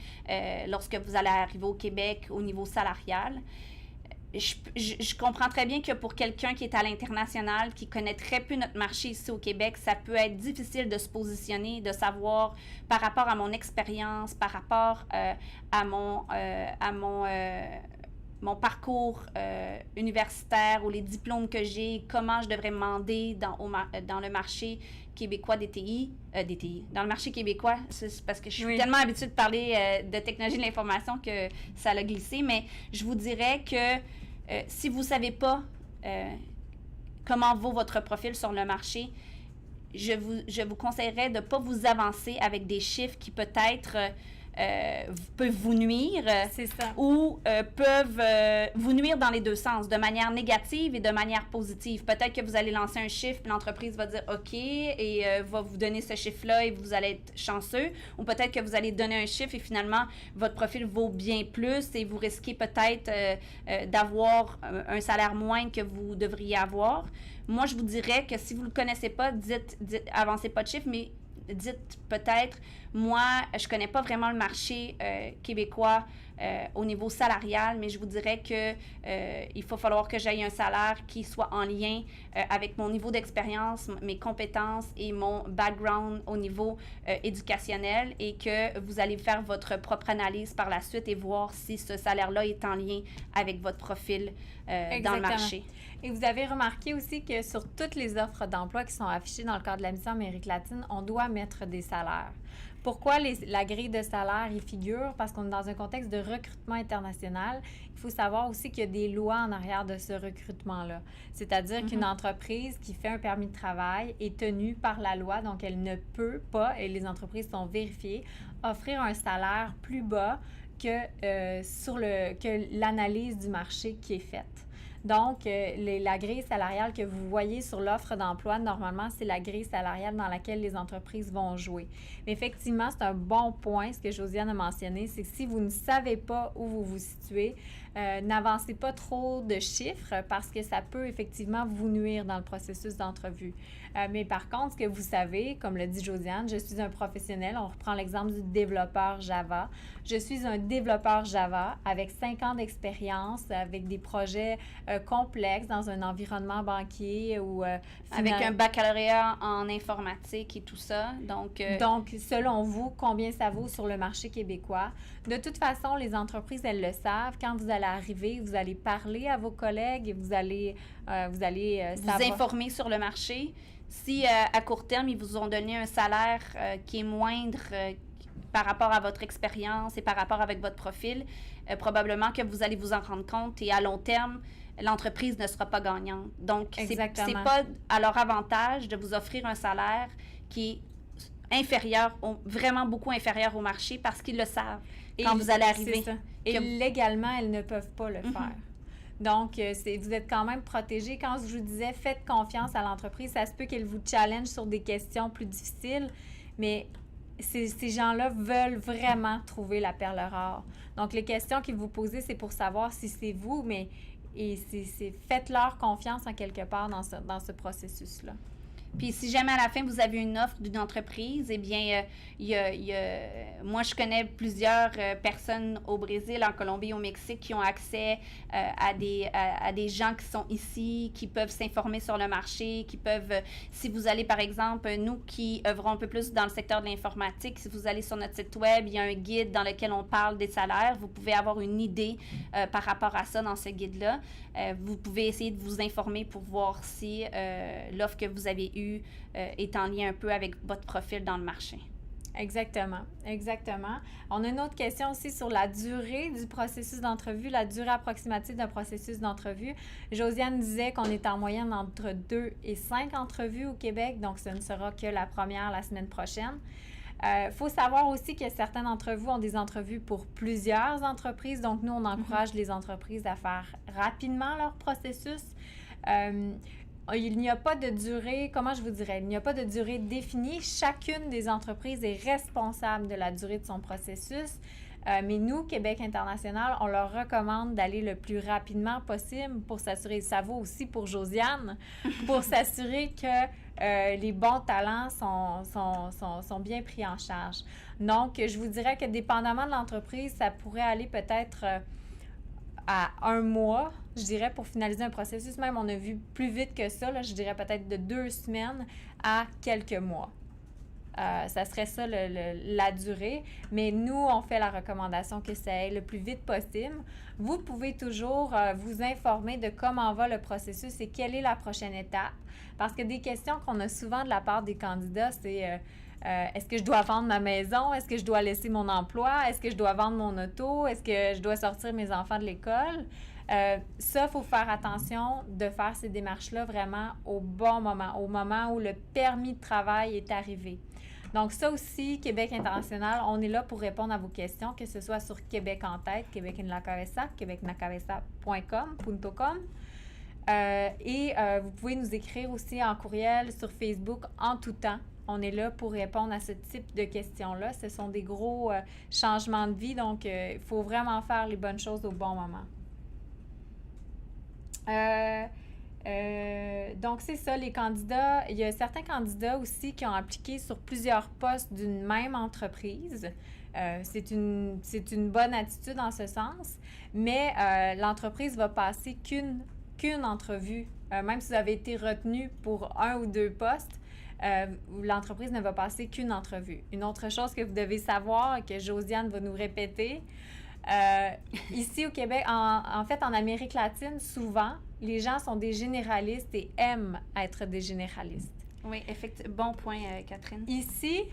[SPEAKER 3] lorsque vous allez arriver au Québec au niveau salarial, je comprends très bien que pour quelqu'un qui est à l'international, qui connaît très peu notre marché ici au Québec, ça peut être difficile de se positionner, de savoir par rapport à mon expérience, par rapport à mon parcours universitaire ou les diplômes que j'ai, comment je devrais me demander dans le marché québécois dans le marché québécois, c'est parce que je suis tellement habituée de parler de technologie de l'information que ça l'a glissé, mais je vous dirais que si vous ne savez pas comment vaut votre profil sur le marché, je vous conseillerais de ne pas vous avancer avec des chiffres qui peut-être peuvent vous nuire ou peuvent vous nuire dans les deux sens, de manière négative et de manière positive. Peut-être que vous allez lancer un chiffre, puis l'entreprise va dire OK et va vous donner ce chiffre-là et vous allez être chanceux. Ou peut-être que vous allez donner un chiffre et finalement, votre profil vaut bien plus et vous risquez peut-être d'avoir un salaire moindre que vous devriez avoir. Moi, je vous dirais que si vous ne le connaissez pas, avancez pas de chiffre, mais dites peut-être, moi, je connais pas vraiment le marché québécois au niveau salarial, mais je vous dirais que il va falloir que j'aille un salaire qui soit en lien avec mon niveau d'expérience, mes compétences et mon background au niveau éducationnel et que vous allez faire votre propre analyse par la suite et voir si ce salaire-là est en lien avec votre profil dans le marché.
[SPEAKER 2] Et vous avez remarqué aussi que sur toutes les offres d'emploi qui sont affichées dans le cadre de la mission Amérique latine, on doit mettre des salaires. Pourquoi la grille de salaire y figure? Parce qu'on est dans un contexte de recrutement international. Il faut savoir aussi qu'il y a des lois en arrière de ce recrutement-là. C'est-à-dire qu'une entreprise qui fait un permis de travail est tenue par la loi, donc elle ne peut pas, et les entreprises sont vérifiées, offrir un salaire plus bas que l'analyse du marché qui est faite. Donc, la grille salariale que vous voyez sur l'offre d'emploi, normalement, c'est la grille salariale dans laquelle les entreprises vont jouer. Mais effectivement, c'est un bon point, ce que Josiane a mentionné, c'est que si vous ne savez pas où vous vous situez, n'avancez pas trop de chiffres parce que ça peut effectivement vous nuire dans le processus d'entrevue. Mais par contre, ce que vous savez, comme le dit Josiane, je suis un professionnel. On reprend l'exemple du développeur Java. Je suis un développeur Java avec 5 ans d'expérience, avec des projets complexes dans un environnement banquier ou...
[SPEAKER 3] avec un baccalauréat en informatique et tout ça. Donc,
[SPEAKER 2] selon vous, combien ça vaut sur le marché québécois? De toute façon, les entreprises, elles le savent. Quand vous allez arriver, vous allez parler à vos collègues et vous allez
[SPEAKER 3] vous informer sur le marché. Si à court terme, ils vous ont donné un salaire qui est moindre par rapport à votre expérience et par rapport avec votre profil, probablement que vous allez vous en rendre compte et à long terme, l'entreprise ne sera pas gagnante. Donc, c'est pas à leur avantage de vous offrir un salaire qui est inférieur, vraiment beaucoup inférieur au marché parce qu'ils le savent quand vous allez arriver.
[SPEAKER 2] Et légalement, elles ne peuvent pas le faire. Donc, vous êtes quand même protégé. Quand je vous disais, faites confiance à l'entreprise, ça se peut qu'elle vous challenge sur des questions plus difficiles, mais ces gens-là veulent vraiment trouver la perle rare. Donc, les questions qu'ils vous posent, c'est pour savoir si c'est vous, mais faites-leur confiance en quelque part dans ce processus-là.
[SPEAKER 3] Puis si jamais à la fin, vous avez une offre d'une entreprise, eh bien, moi, je connais plusieurs personnes au Brésil, en Colombie, au Mexique qui ont accès à des gens qui sont ici, qui peuvent s'informer sur le marché, qui peuvent, si vous allez, par exemple, nous qui œuvrons un peu plus dans le secteur de l'informatique, si vous allez sur notre site web, il y a un guide dans lequel on parle des salaires. Vous pouvez avoir une idée par rapport à ça dans ce guide-là. Vous pouvez essayer de vous informer pour voir si l'offre que vous avez eue est en lien un peu avec votre profil dans le marché.
[SPEAKER 2] Exactement, exactement. On a une autre question aussi sur la durée du processus d'entrevue, la durée approximative d'un processus d'entrevue. Josiane disait qu'on est en moyenne entre 2 et 5 entrevues au Québec, donc ce ne sera que la première la semaine prochaine. Faut savoir aussi que certaines d'entre vous ont des entrevues pour plusieurs entreprises. Donc, nous, on encourage les entreprises à faire rapidement leur processus. Il n'y a pas de durée, comment je vous dirais, il n'y a pas de durée définie. Chacune des entreprises est responsable de la durée de son processus. Mais nous, Québec International, on leur recommande d'aller le plus rapidement possible pour s'assurer, ça vaut aussi pour Josiane, pour s'assurer que les bons talents sont bien pris en charge. Donc, je vous dirais que dépendamment de l'entreprise, ça pourrait aller peut-être à 1 mois, je dirais, pour finaliser un processus. Même, on a vu plus vite que ça, là, je dirais peut-être de 2 semaines à quelques mois. Ça serait ça la durée, mais nous, on fait la recommandation que ça aille le plus vite possible. Vous pouvez toujours vous informer de comment va le processus et quelle est la prochaine étape, parce que des questions qu'on a souvent de la part des candidats, c'est est-ce que je dois vendre ma maison? Est-ce que je dois laisser mon emploi? Est-ce que je dois vendre mon auto? Est-ce que je dois sortir mes enfants de l'école? Ça, il faut faire attention de faire ces démarches-là vraiment au bon moment, au moment où le permis de travail est arrivé. Donc, ça aussi, Québec International, on est là pour répondre à vos questions, que ce soit sur Québec en tête, Québec en la cabeza, québecnlacabeza.com. Vous pouvez nous écrire aussi en courriel sur Facebook en tout temps. On est là pour répondre à ce type de questions-là. Ce sont des gros changements de vie, donc il faut vraiment faire les bonnes choses au bon moment. Donc, c'est ça, les candidats. Il y a certains candidats aussi qui ont appliqué sur plusieurs postes d'une même entreprise. C'est une bonne attitude en ce sens, mais l'entreprise va passer qu'une entrevue. Même si vous avez été retenu pour 1 ou 2 postes, l'entreprise ne va passer qu'une entrevue. Une autre chose que vous devez savoir et que Josiane va nous répéter, ici au Québec, en fait, en Amérique latine, souvent, les gens sont des généralistes et aiment être des généralistes.
[SPEAKER 3] Oui, effectivement. Bon point, Catherine.
[SPEAKER 2] Ici,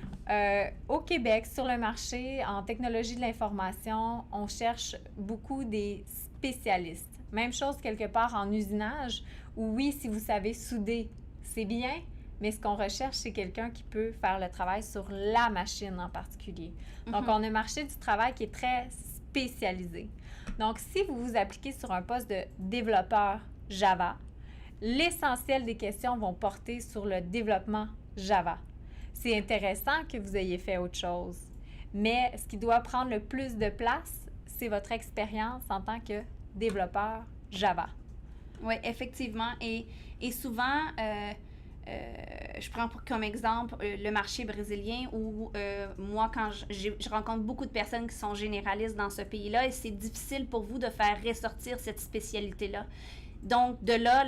[SPEAKER 2] au Québec, sur le marché, en technologie de l'information, on cherche beaucoup des spécialistes. Même chose quelque part en usinage, où oui, si vous savez souder, c'est bien, mais ce qu'on recherche, c'est quelqu'un qui peut faire le travail sur la machine en particulier. Donc, on a un marché du travail qui est très spécialisé. Donc, si vous vous appliquez sur un poste de développeur Java, l'essentiel des questions vont porter sur le développement Java. C'est intéressant que vous ayez fait autre chose, mais ce qui doit prendre le plus de place, c'est votre expérience en tant que développeur Java.
[SPEAKER 3] Oui, effectivement. Et souvent, je prends comme exemple le marché brésilien où moi, quand je rencontre beaucoup de personnes qui sont généralistes dans ce pays-là et c'est difficile pour vous de faire ressortir cette spécialité-là. Donc, de là,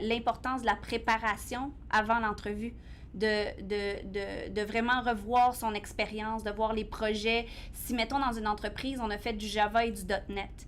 [SPEAKER 3] l'importance de la préparation avant l'entrevue, de vraiment revoir son expérience, de voir les projets. Si, mettons, dans une entreprise, on a fait du Java et du .NET,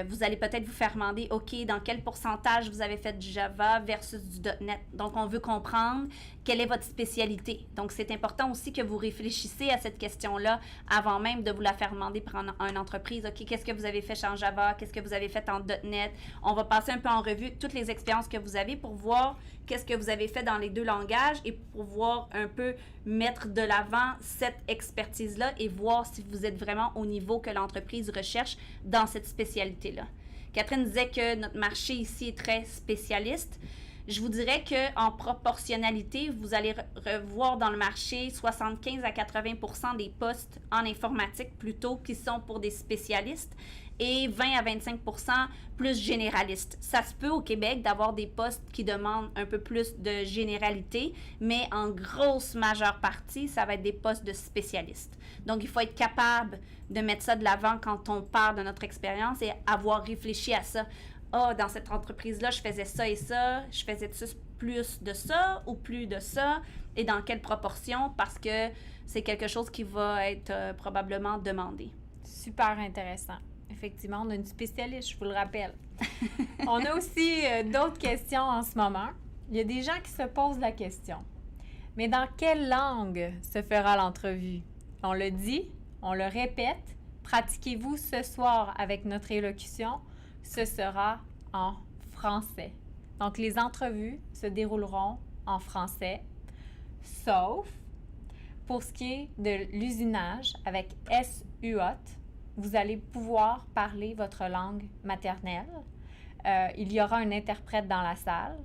[SPEAKER 3] vous allez peut-être vous faire demander, OK, dans quel pourcentage vous avez fait du Java versus du .NET? Donc, on veut comprendre quelle est votre spécialité. Donc, c'est important aussi que vous réfléchissez à cette question-là avant même de vous la faire demander par une entreprise. OK, qu'est-ce que vous avez fait en Java? Qu'est-ce que vous avez fait en .NET? On va passer un peu en revue toutes les expériences que vous avez pour voir qu'est-ce que vous avez fait dans les 2 langages et pour pouvoir un peu mettre de l'avant cette expertise-là et voir si vous êtes vraiment au niveau que l'entreprise recherche dans cette spécialité-là. Catherine disait que notre marché ici est très spécialiste. Je vous dirais qu'en proportionnalité, vous allez revoir dans le marché 75 à 80 des postes en informatique plutôt qui sont pour des spécialistes et 20 à 25 plus généralistes. Ça se peut au Québec d'avoir des postes qui demandent un peu plus de généralité, mais en grosse majeure partie, ça va être des postes de spécialistes. Donc, il faut être capable de mettre ça de l'avant quand on parle de notre expérience et avoir réfléchi à ça. Ah, dans cette entreprise-là, je faisais ça et ça, je faisais plus de ça ou plus de ça, et dans quelle proportion, parce que c'est quelque chose qui va être probablement demandé.
[SPEAKER 2] Super intéressant. Effectivement, on a une spécialiste, je vous le rappelle. On a aussi d'autres questions en ce moment. Il y a des gens qui se posent la question. Mais dans quelle langue se fera l'entrevue? On le dit, on le répète. Pratiquez-vous ce soir avec notre élocution. Ce sera en français. Donc, les entrevues se dérouleront en français, sauf pour ce qui est de l'usinage avec SUOT. Vous allez pouvoir parler votre langue maternelle. Il y aura un interprète dans la salle,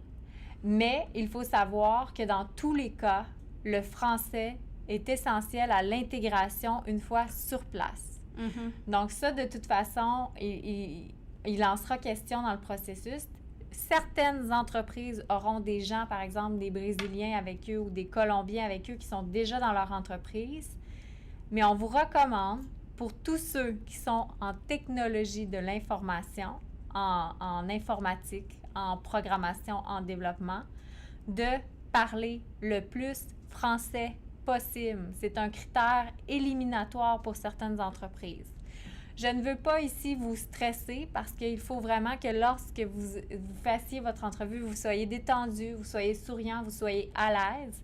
[SPEAKER 2] mais il faut savoir que dans tous les cas, le français est essentiel à l'intégration une fois sur place.
[SPEAKER 3] Mm-hmm.
[SPEAKER 2] Donc ça, de toute façon, il en sera question dans le processus. Certaines entreprises auront des gens, par exemple, des Brésiliens avec eux ou des Colombiens avec eux qui sont déjà dans leur entreprise, mais on vous recommande pour tous ceux qui sont en technologie de l'information, en informatique, en programmation, en développement, de parler le plus français possible. C'est un critère éliminatoire pour certaines entreprises. Je ne veux pas ici vous stresser parce qu'il faut vraiment que lorsque vous fassiez votre entrevue, vous soyez détendu, vous soyez souriant, vous soyez à l'aise.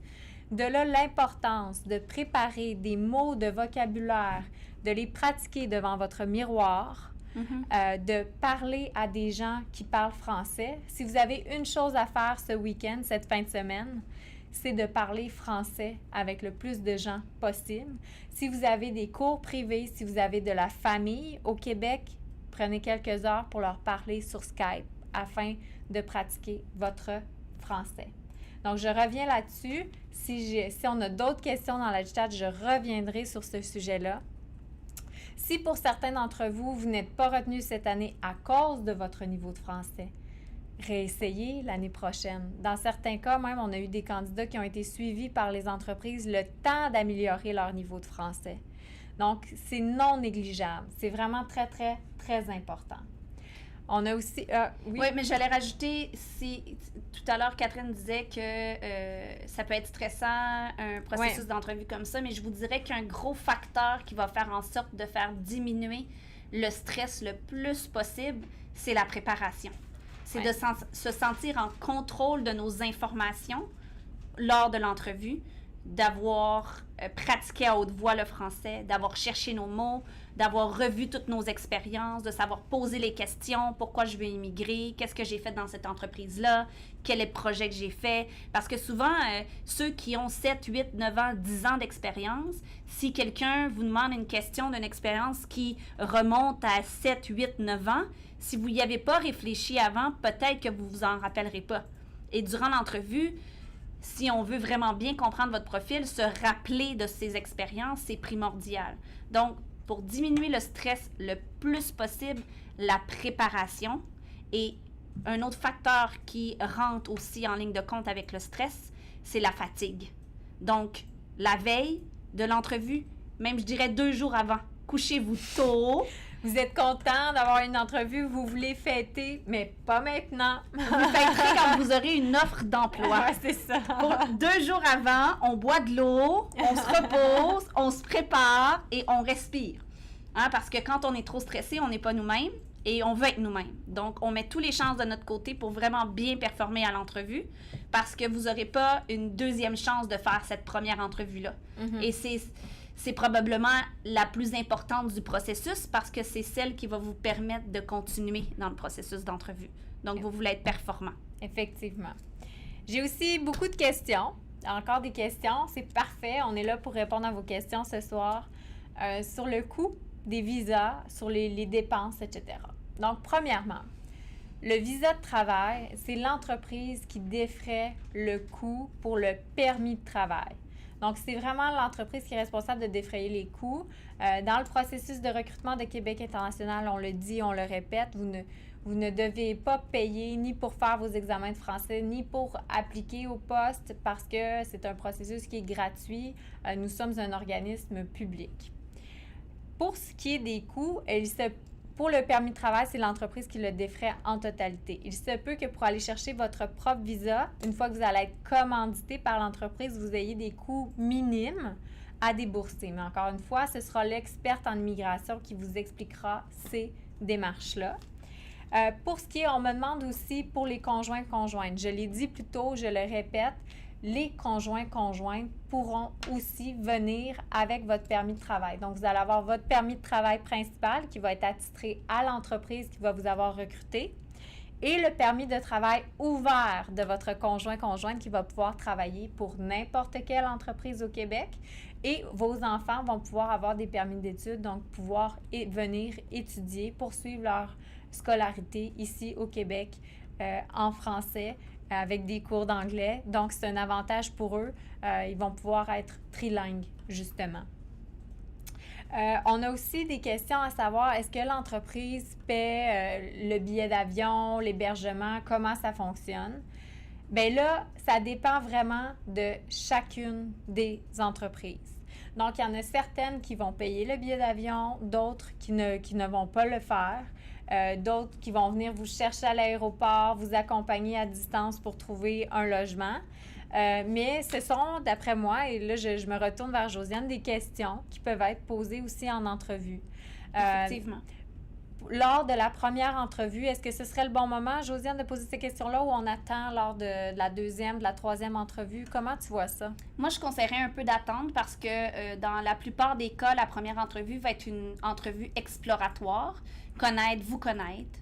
[SPEAKER 2] De là, l'importance de préparer des mots de vocabulaire, de les pratiquer devant votre miroir, de parler à des gens qui parlent français. Si vous avez une chose à faire ce week-end, cette fin de semaine, c'est de parler français avec le plus de gens possible. Si vous avez des cours privés, si vous avez de la famille au Québec, prenez quelques heures pour leur parler sur Skype afin de pratiquer votre français. Donc, je reviens là-dessus. Si on a d'autres questions dans la chat, je reviendrai sur ce sujet-là. Si pour certains d'entre vous, vous n'êtes pas retenu cette année à cause de votre niveau de français, réessayez l'année prochaine. Dans certains cas, même, on a eu des candidats qui ont été suivis par les entreprises le temps d'améliorer leur niveau de français. Donc, c'est non négligeable. C'est vraiment très, très, très important. On a aussi...
[SPEAKER 3] oui, mais j'allais rajouter, si tout à l'heure, Catherine disait que ça peut être stressant, un processus d'entrevue comme ça, mais je vous dirais qu'un gros facteur qui va faire en sorte de faire diminuer le stress le plus possible, c'est la préparation. C'est de se sentir en contrôle de nos informations lors de l'entrevue, d'avoir pratiqué à haute voix le français, d'avoir cherché nos mots, d'avoir revu toutes nos expériences, de savoir poser les questions, pourquoi je veux immigrer, qu'est-ce que j'ai fait dans cette entreprise-là, quel est le projet que j'ai fait. Parce que souvent, ceux qui ont 7, 8, 9 ans, 10 ans d'expérience, si quelqu'un vous demande une question d'une expérience qui remonte à 7, 8, 9 ans, si vous n'y avez pas réfléchi avant, peut-être que vous ne vous en rappellerez pas. Et durant l'entrevue, si on veut vraiment bien comprendre votre profil, se rappeler de ces expériences, c'est primordial. Donc, pour diminuer le stress le plus possible, la préparation. Et un autre facteur qui rentre aussi en ligne de compte avec le stress, c'est la fatigue. Donc, la veille de l'entrevue, même je dirais 2 jours avant, couchez-vous tôt.
[SPEAKER 2] Vous êtes content d'avoir une entrevue, vous voulez fêter, mais pas maintenant.
[SPEAKER 3] Vous fêterez quand vous aurez une offre d'emploi.
[SPEAKER 2] Ouais, c'est ça.
[SPEAKER 3] 2 jours avant, on boit de l'eau, on se repose, on se prépare et on respire. Parce que quand on est trop stressé, on n'est pas nous-mêmes et on veut être nous-mêmes. Donc, on met tous les chances de notre côté pour vraiment bien performer à l'entrevue parce que vous n'aurez pas une deuxième chance de faire cette première entrevue-là. Mm-hmm. Et c'est probablement la plus importante du processus parce que c'est celle qui va vous permettre de continuer dans le processus d'entrevue. Donc, vous voulez être performant.
[SPEAKER 2] Effectivement. J'ai aussi beaucoup de questions. Encore des questions. C'est parfait. On est là pour répondre à vos questions ce soir sur le coût des visas, sur les dépenses, etc. Donc, premièrement, Le visa de travail, c'est l'entreprise qui défraie le coût pour le permis de travail. Donc, c'est vraiment l'entreprise qui est responsable de défrayer les coûts. Dans le processus de recrutement de Québec International, on le dit, on le répète, vous ne devez pas payer ni pour faire vos examens de français, ni pour appliquer au poste parce que c'est un processus qui est gratuit. Nous sommes un organisme public. Pour ce qui est des coûts, pour le permis de travail, c'est l'entreprise qui le défraie en totalité. Il se peut que pour aller chercher votre propre visa, une fois que vous allez être commandité par l'entreprise, vous ayez des coûts minimes à débourser. Mais encore une fois, ce sera l'experte en immigration qui vous expliquera ces démarches-là. Pour ce qui est, on me demande aussi pour les conjoints-conjointes. Je l'ai dit plus tôt, je le répète, les conjoints-conjointes pourront aussi venir avec votre permis de travail. Donc, vous allez avoir votre permis de travail principal qui va être attitré à l'entreprise qui va vous avoir recruté et le permis de travail ouvert de votre conjoint-conjointe qui va pouvoir travailler pour n'importe quelle entreprise au Québec. Et vos enfants vont pouvoir avoir des permis d'études, donc pouvoir venir étudier, poursuivre leur scolarité ici au Québec en français avec des cours d'anglais. Donc, c'est un avantage pour eux. Ils vont pouvoir être trilingues, justement. On a aussi des questions à savoir, est-ce que l'entreprise paie le billet d'avion, l'hébergement, comment ça fonctionne? Bien là, ça dépend vraiment de chacune des entreprises. Donc, il y en a certaines qui vont payer le billet d'avion, d'autres qui ne vont pas le faire. D'autres qui vont venir vous chercher à l'aéroport, vous accompagner à distance pour trouver un logement. Mais ce sont, d'après moi, et là, je me retourne vers Josiane, des questions qui peuvent être posées aussi en entrevue.
[SPEAKER 3] Effectivement.
[SPEAKER 2] Lors de la première entrevue, est-ce que ce serait le bon moment, Josiane, de poser ces questions-là ou on attend lors de la deuxième, de la troisième entrevue? Comment tu vois ça?
[SPEAKER 3] Moi, je conseillerais un peu d'attendre parce que dans la plupart des cas, la première entrevue va être une entrevue exploratoire. Vous connaître,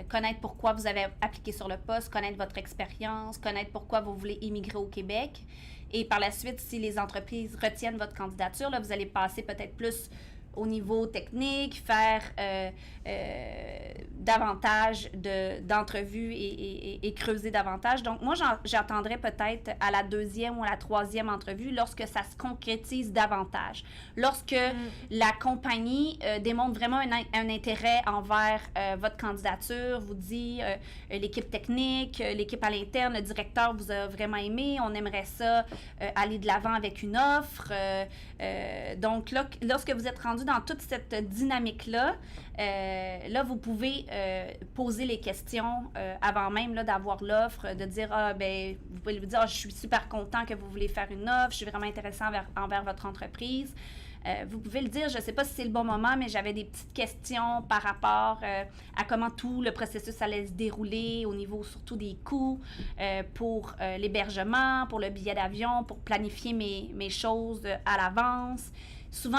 [SPEAKER 3] connaître pourquoi vous avez appliqué sur le poste, connaître votre expérience, connaître pourquoi vous voulez immigrer au Québec. Et par la suite, si les entreprises retiennent votre candidature, là, vous allez passer peut-être plus au niveau technique, faire davantage d'entrevues et creuser davantage. Donc, moi, j'attendrai peut-être à la deuxième ou à la troisième entrevue lorsque ça se concrétise davantage. Lorsque la compagnie démontre vraiment un intérêt envers votre candidature, vous dit l'équipe technique, l'équipe à l'interne, le directeur vous a vraiment aimé, on aimerait ça aller de l'avant avec une offre. Donc, là, lorsque vous êtes rendu dans toute cette dynamique-là, là, vous pouvez poser les questions avant même là, d'avoir l'offre, de dire, vous pouvez lui dire, je suis super content que vous voulez faire une offre, je suis vraiment intéressant envers votre entreprise. Vous pouvez le dire, je ne sais pas si c'est le bon moment, mais j'avais des petites questions par rapport à comment tout le processus allait se dérouler au niveau surtout des coûts pour l'hébergement, pour le billet d'avion, pour planifier mes choses à l'avance. Souvent,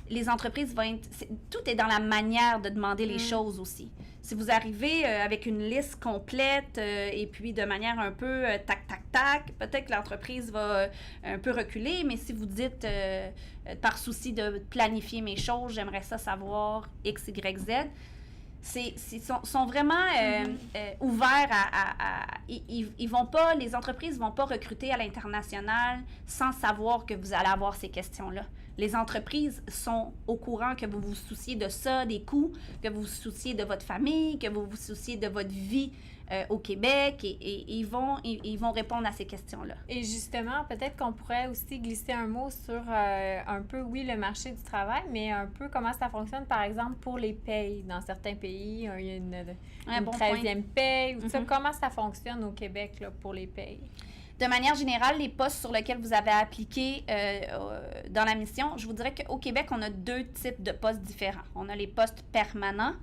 [SPEAKER 3] les entreprises vont être... Tout est dans la manière de demander les choses aussi. Si vous arrivez avec une liste complète et puis de manière un peu tac, peut-être que l'entreprise va un peu reculer, mais si vous dites par souci de planifier mes choses, j'aimerais ça savoir X, Y, Z, sont vraiment ouverts ils vont pas, les entreprises vont pas recruter à l'international sans savoir que vous allez avoir ces questions-là. Les entreprises sont au courant que vous vous souciez de ça, des coûts, que vous vous souciez de votre famille, que vous vous souciez de votre vie au Québec et ils vont répondre à ces questions-là.
[SPEAKER 2] Et justement, peut-être qu'on pourrait aussi glisser un mot sur un peu, oui, le marché du travail, mais un peu comment ça fonctionne, par exemple, pour les payes. Dans certains pays, il y a une 13e paye, ou ça. Comment ça fonctionne au Québec là, pour les payes?
[SPEAKER 3] De manière générale, les postes sur lesquels vous avez appliqué dans la mission, je vous dirais qu'au Québec, on a 2 types de postes différents. On a les postes permanents.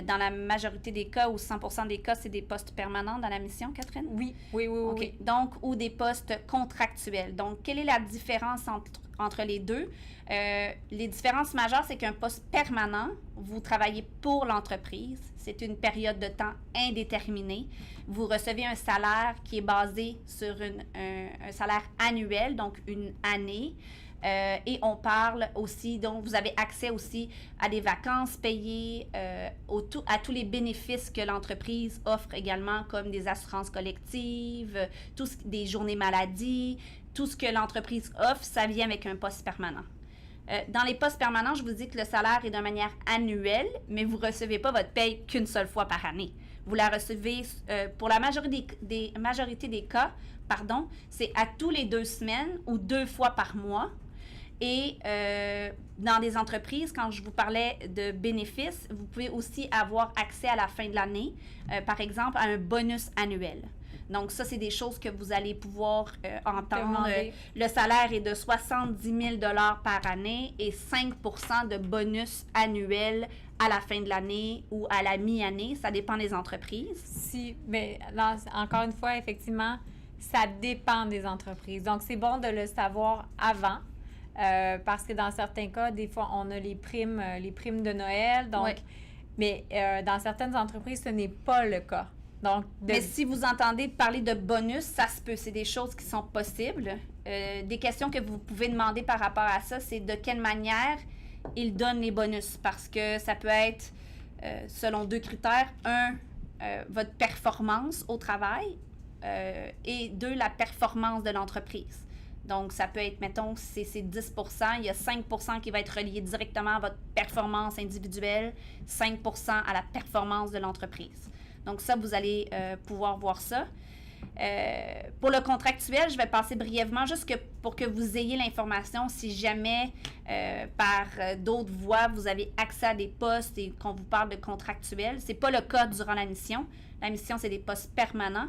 [SPEAKER 3] Dans la majorité des cas, ou 100% des cas, c'est des postes permanents dans la mission, Catherine?
[SPEAKER 2] Oui.
[SPEAKER 3] OK. Donc, ou des postes contractuels. Donc, quelle est la différence entre les deux. Les différences majeures, c'est qu'un poste permanent, vous travaillez pour l'entreprise. C'est une période de temps indéterminée. Vous recevez un salaire qui est basé sur un salaire annuel, donc une année. Et on parle aussi, donc vous avez accès aussi à des vacances payées, à tous les bénéfices que l'entreprise offre également, comme des assurances collectives, des journées maladie, tout ce que l'entreprise offre, ça vient avec un poste permanent. Dans les postes permanents, je vous dis que le salaire est de manière annuelle, mais vous ne recevez pas votre paye qu'une seule fois par année. Vous la recevez, pour la majorité des cas, c'est à tous les 2 semaines ou 2 fois par mois. Et dans des entreprises, quand je vous parlais de bénéfices, vous pouvez aussi avoir accès à la fin de l'année, par exemple, à un bonus annuel. Donc, ça, c'est des choses que vous allez pouvoir entendre. Le salaire est de 70 000 $ par année et 5 % de bonus annuel à la fin de l'année ou à la mi-année. Ça dépend des entreprises.
[SPEAKER 2] Mais là, encore une fois, effectivement, ça dépend des entreprises. Donc, c'est bon de le savoir avant. Parce que dans certains cas, des fois, on a les primes de Noël. Donc, mais dans certaines entreprises, ce n'est pas le cas. Donc,
[SPEAKER 3] mais si vous entendez parler de bonus, ça se peut. C'est des choses qui sont possibles. Des questions que vous pouvez demander par rapport à ça, c'est de quelle manière ils donnent les bonus. Parce que ça peut être selon 2 critères. 1, votre performance au travail et 2, la performance de l'entreprise. Donc, ça peut être, mettons, c'est 10 %, il y a 5 % qui va être relié directement à votre performance individuelle, 5 % à la performance de l'entreprise. Donc, ça, vous allez pouvoir voir ça. Pour le contractuel, je vais passer brièvement juste pour que vous ayez l'information si jamais par d'autres voies, vous avez accès à des postes et qu'on vous parle de contractuel. Ce n'est pas le cas durant la mission. La mission, c'est des postes permanents.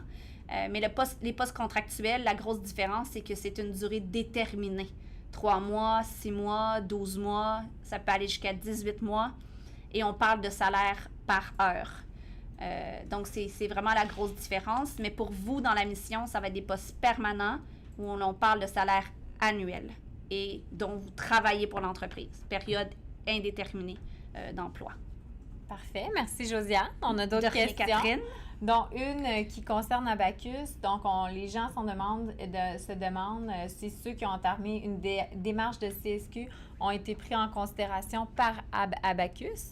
[SPEAKER 3] Mais les postes contractuels, la grosse différence, c'est que c'est une durée déterminée. 3 mois, 6 mois, 12 mois, ça peut aller jusqu'à 18 mois. Et on parle de salaire par heure. Donc, c'est vraiment la grosse différence. Mais pour vous, dans la mission, ça va être des postes permanents où on parle de salaire annuel et dont vous travaillez pour l'entreprise. Période indéterminée d'emploi.
[SPEAKER 2] Parfait. Merci, Josiane. On a d'autres questions.
[SPEAKER 3] Catherine.
[SPEAKER 2] dont une qui concerne Abacus. Donc, les gens se demandent si ceux qui ont entamé une démarche de CSQ ont été pris en considération par Abacus.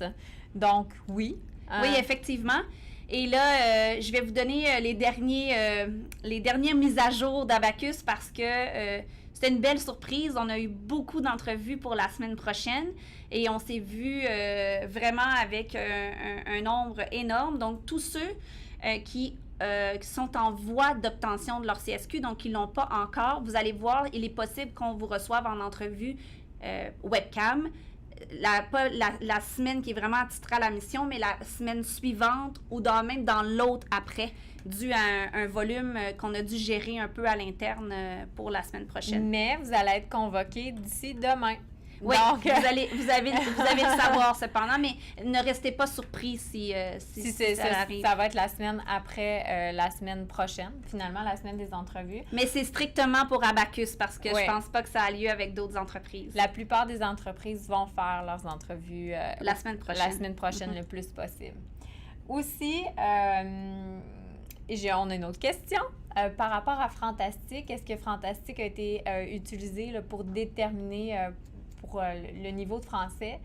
[SPEAKER 2] Donc, oui.
[SPEAKER 3] Oui, effectivement. Et là, je vais vous donner les dernières mises à jour d'Abacus parce que c'était une belle surprise. On a eu beaucoup d'entrevues pour la semaine prochaine et on s'est vu vraiment avec un nombre énorme. Donc, tous ceux qui sont en voie d'obtention de leur CSQ, donc qui ne l'ont pas encore, vous allez voir, il est possible qu'on vous reçoive en entrevue webcam. Pas la semaine qui est vraiment attitrée à la mission, mais la semaine suivante ou même dans l'autre après, dû à un volume qu'on a dû gérer un peu à l'interne pour la semaine prochaine.
[SPEAKER 2] Mais vous allez être convoqué d'ici demain.
[SPEAKER 3] Oui, donc, vous avez le savoir cependant, mais ne restez pas surpris si ça arrive.
[SPEAKER 2] Ça va être la semaine après la semaine prochaine, finalement, la semaine des entrevues.
[SPEAKER 3] Mais c'est strictement pour Abacus parce que je pense pas que ça a lieu avec d'autres entreprises.
[SPEAKER 2] La plupart des entreprises vont faire leurs entrevues
[SPEAKER 3] la semaine prochaine,
[SPEAKER 2] le plus possible. Aussi, on a une autre question. Par rapport à Fantastique, est-ce que Fantastique a été utilisé là, pour déterminer pour le niveau de français?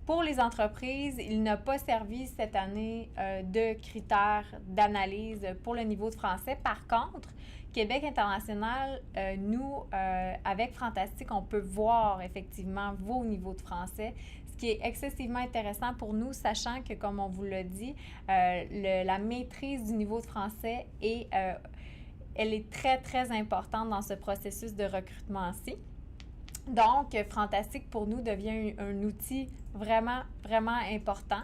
[SPEAKER 2] Pour les entreprises, il n'a pas servi cette année de critères d'analyse pour le niveau de français. Par contre, Québec International, nous, avec Fantastique, on peut voir effectivement vos niveaux de français, ce qui est excessivement intéressant pour nous, sachant que, comme on vous l'a dit, la maîtrise du niveau de français elle est très, très importante dans ce processus de recrutement-ci. Donc, Fantastique, pour nous, devient un outil vraiment, vraiment important.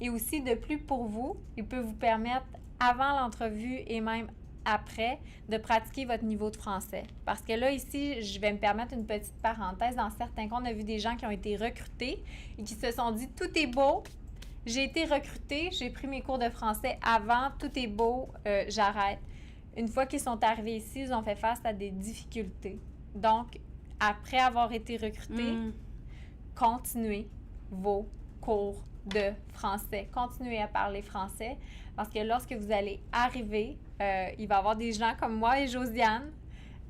[SPEAKER 2] Et aussi, de plus pour vous, il peut vous permettre, avant l'entrevue et même après, de pratiquer votre niveau de français. Parce que là, ici, je vais me permettre une petite parenthèse. Dans certains cas, on a vu des gens qui ont été recrutés et qui se sont dit « Tout est beau, j'ai été recruté, j'ai pris mes cours de français avant, tout est beau, j'arrête. » Une fois qu'ils sont arrivés ici, ils ont fait face à des difficultés. Donc, après avoir été recruté, continuez vos cours de français. Continuez à parler français parce que lorsque vous allez arriver, il va y avoir des gens comme moi et Josiane.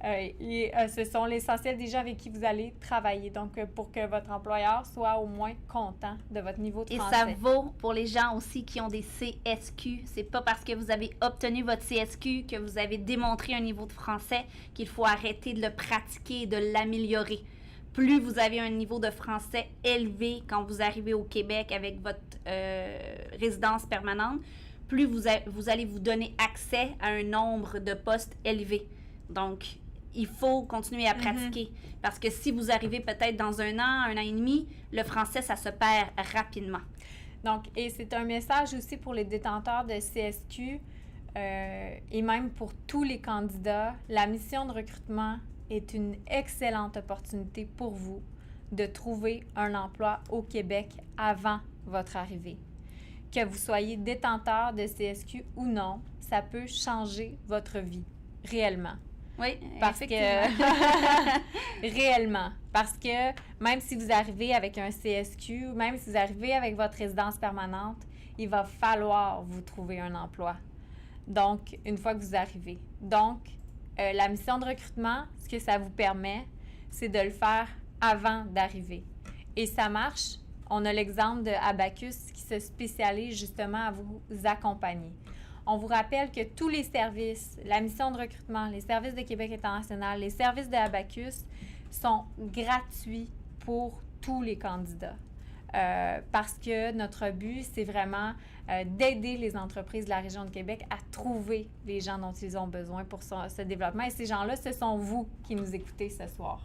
[SPEAKER 2] Ce sont l'essentiel des gens avec qui vous allez travailler. Donc, pour que votre employeur soit au moins content de votre niveau de français.
[SPEAKER 3] Et ça vaut pour les gens aussi qui ont des CSQ. C'est pas parce que vous avez obtenu votre CSQ que vous avez démontré un niveau de français qu'il faut arrêter de le pratiquer et de l'améliorer. Plus vous avez un niveau de français élevé quand vous arrivez au Québec avec votre résidence permanente, plus vous allez vous donner accès à un nombre de postes élevé. Donc, il faut continuer à pratiquer. Parce que si vous arrivez peut-être dans un an et demi, le français, ça se perd rapidement.
[SPEAKER 2] Donc, et c'est un message aussi pour les détenteurs de CSQ et même pour tous les candidats. La mission de recrutement est une excellente opportunité pour vous de trouver un emploi au Québec avant votre arrivée. Que vous soyez détenteur de CSQ ou non, ça peut changer votre vie, réellement.
[SPEAKER 3] Oui,
[SPEAKER 2] parce que réellement. Parce que même si vous arrivez avec un CSQ, même si vous arrivez avec votre résidence permanente, il va falloir vous trouver un emploi. Donc, une fois que vous arrivez. Donc, la mission de recrutement, ce que ça vous permet, c'est de le faire avant d'arriver. Et ça marche. On a l'exemple de Abacus qui se spécialise justement à vous accompagner. On vous rappelle que tous les services, la mission de recrutement, les services de Québec international, les services de Abacus sont gratuits pour tous les candidats. Parce que notre but, c'est vraiment d'aider les entreprises de la région de Québec à trouver les gens dont ils ont besoin pour ce développement. Et ces gens-là, ce sont vous qui nous écoutez ce soir.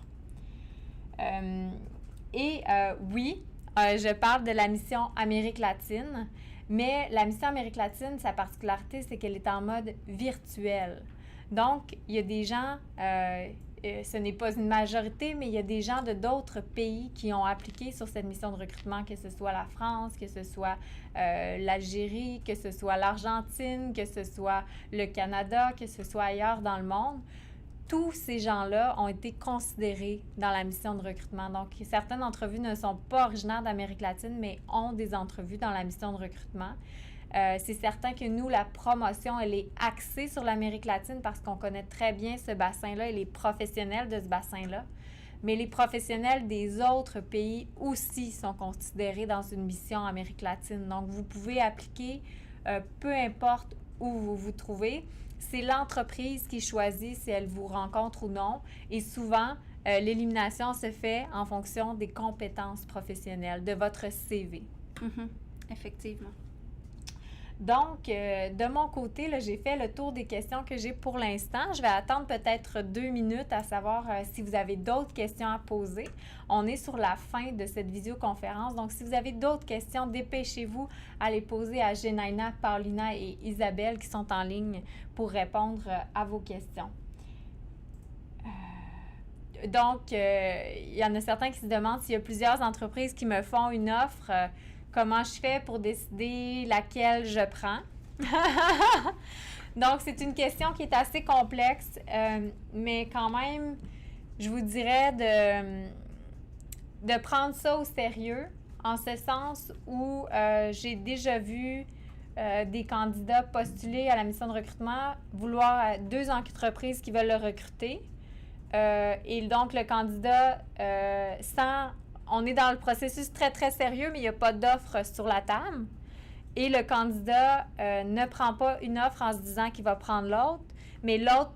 [SPEAKER 2] Oui, je parle de la mission Amérique latine. Mais la mission Amérique latine, sa particularité, c'est qu'elle est en mode virtuel. Donc, il y a des gens, ce n'est pas une majorité, mais il y a des gens de d'autres pays qui ont appliqué sur cette mission de recrutement, que ce soit la France, que ce soit l'Algérie, que ce soit l'Argentine, que ce soit le Canada, que ce soit ailleurs dans le monde. Tous ces gens-là ont été considérés dans la mission de recrutement. Donc, certaines entrevues ne sont pas originaires d'Amérique latine, mais ont des entrevues dans la mission de recrutement. C'est certain que nous, la promotion, elle est axée sur l'Amérique latine parce qu'on connaît très bien ce bassin-là et les professionnels de ce bassin-là. Mais les professionnels des autres pays aussi sont considérés dans une mission Amérique latine. Donc, vous pouvez appliquer peu importe où vous vous trouvez. C'est l'entreprise qui choisit si elle vous rencontre ou non. Et souvent, l'élimination se fait en fonction des compétences professionnelles, de votre CV.
[SPEAKER 3] Effectivement.
[SPEAKER 2] Donc, de mon côté, là, j'ai fait le tour des questions que j'ai pour l'instant. Je vais attendre peut-être 2 minutes à savoir si vous avez d'autres questions à poser. On est sur la fin de cette visioconférence. Donc, si vous avez d'autres questions, dépêchez-vous à les poser à Genaina, Paulina et Isabelle qui sont en ligne pour répondre à vos questions. Donc, il y en a certains qui se demandent s'il y a plusieurs entreprises qui me font une offre. Comment je fais pour décider laquelle je prends? Donc, c'est une question qui est assez complexe, mais quand même, je vous dirais de prendre ça au sérieux, en ce sens où j'ai déjà vu des candidats postuler à la mission de recrutement, vouloir 2 entreprises qui veulent le recruter. Et donc, le candidat, on est dans le processus très, très sérieux, mais il n'y a pas d'offre sur la table. Et le candidat ne prend pas une offre en se disant qu'il va prendre l'autre, mais l'autre,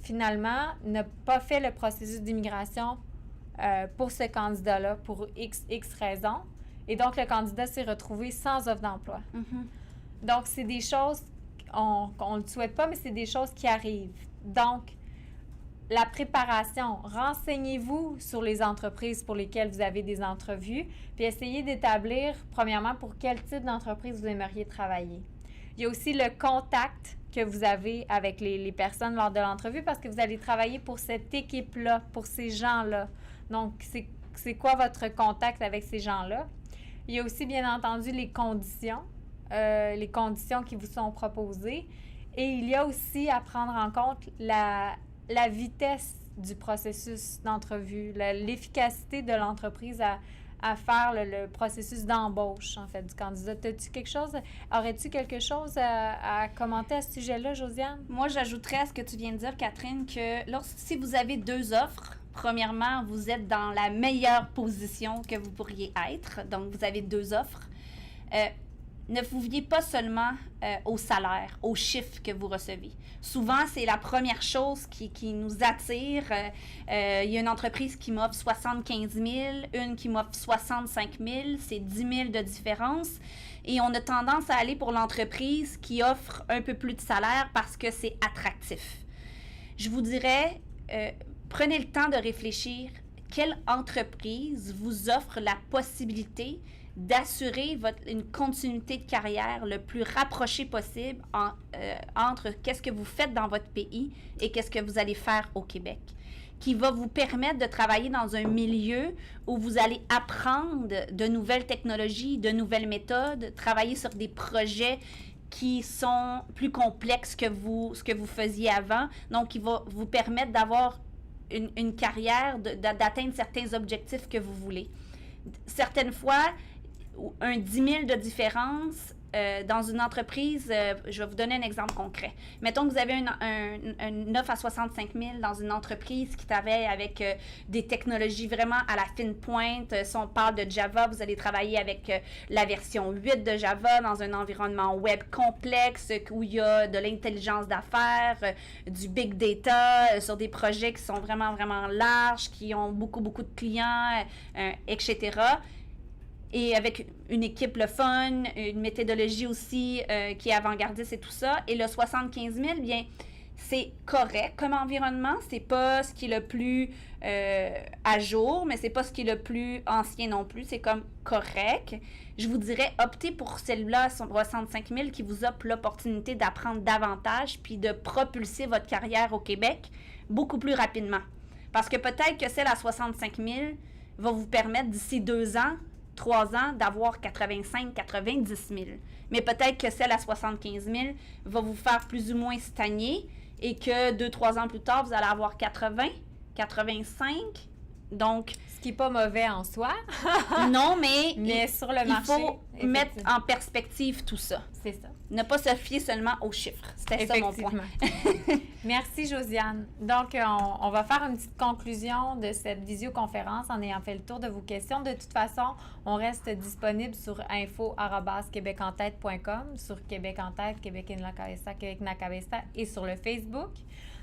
[SPEAKER 2] finalement, n'a pas fait le processus d'immigration pour ce candidat-là, pour X raisons. Et donc, le candidat s'est retrouvé sans offre d'emploi. Donc, c'est des choses qu'on ne le souhaite pas, mais c'est des choses qui arrivent. Donc, la préparation, renseignez-vous sur les entreprises pour lesquelles vous avez des entrevues, puis essayez d'établir, premièrement, pour quel type d'entreprise vous aimeriez travailler. Il y a aussi le contact que vous avez avec les personnes lors de l'entrevue parce que vous allez travailler pour cette équipe-là, pour ces gens-là. Donc, c'est quoi votre contact avec ces gens-là? Il y a aussi, bien entendu, les conditions qui vous sont proposées. Et il y a aussi à prendre en compte la vitesse du processus d'entrevue, l'efficacité de l'entreprise à faire le processus d'embauche, en fait, du candidat. Aurais-tu quelque chose à commenter à ce sujet-là, Josiane?
[SPEAKER 3] Moi, j'ajouterais à ce que tu viens de dire, Catherine, que si vous avez 2 offres, premièrement, vous êtes dans la meilleure position que vous pourriez être. Donc, vous avez 2 offres. Ne vous fiez pas seulement au salaire, aux chiffres que vous recevez. Souvent, c'est la première chose qui nous attire. Il y a une entreprise qui m'offre 75 000, une qui m'offre 65 000, c'est 10 000 de différence. Et on a tendance à aller pour l'entreprise qui offre un peu plus de salaire parce que c'est attractif. Je vous dirais, prenez le temps de réfléchir. Quelle entreprise vous offre la possibilité d'assurer une continuité de carrière le plus rapprochée possible entre qu'est-ce que vous faites dans votre pays et qu'est-ce que vous allez faire au Québec, qui va vous permettre de travailler dans un milieu où vous allez apprendre de nouvelles technologies, de nouvelles méthodes, travailler sur des projets qui sont plus complexes que ce que vous faisiez avant, donc qui va vous permettre d'avoir une carrière, d'atteindre certains objectifs que vous voulez. Certaines fois, un 10 000 de différence dans une entreprise, je vais vous donner un exemple concret. Mettons que vous avez une offre à 65 000 dans une entreprise qui travaille avec des technologies vraiment à la fine pointe. Si on parle de Java, vous allez travailler avec la version 8 de Java dans un environnement web complexe où il y a de l'intelligence d'affaires, du big data, sur des projets qui sont vraiment, vraiment larges, qui ont beaucoup, beaucoup de clients, etc., et avec une équipe le fun, une méthodologie aussi qui est avant-gardiste et tout ça. Et le 75 000, bien, c'est correct comme environnement. C'est pas ce qui est le plus à jour, mais c'est pas ce qui est le plus ancien non plus. C'est comme correct. Je vous dirais, optez pour celle-là, 65 000, qui vous offre l'opportunité d'apprendre davantage puis de propulser votre carrière au Québec beaucoup plus rapidement. Parce que peut-être que celle à 65 000 va vous permettre d'ici 2 ans, 3 ans, d'avoir 85-90 000. Mais peut-être que celle à 75 000 va vous faire plus ou moins stagner et que 2-3 ans plus tard, vous allez avoir 80, 85. Donc,
[SPEAKER 2] ce qui n'est pas mauvais en soi.
[SPEAKER 3] Non, mais
[SPEAKER 2] sur le marché,
[SPEAKER 3] il faut mettre en perspective tout ça.
[SPEAKER 2] C'est ça.
[SPEAKER 3] Ne pas se fier seulement aux chiffres. C'était ça mon point.
[SPEAKER 2] Merci, Josiane. Donc, on va faire une petite conclusion de cette visioconférence en ayant fait le tour de vos questions. De toute façon, on reste disponible sur info@québecentête.com, sur Québec en tête, Québec in la cabeza, Québec na cabeza et sur le Facebook.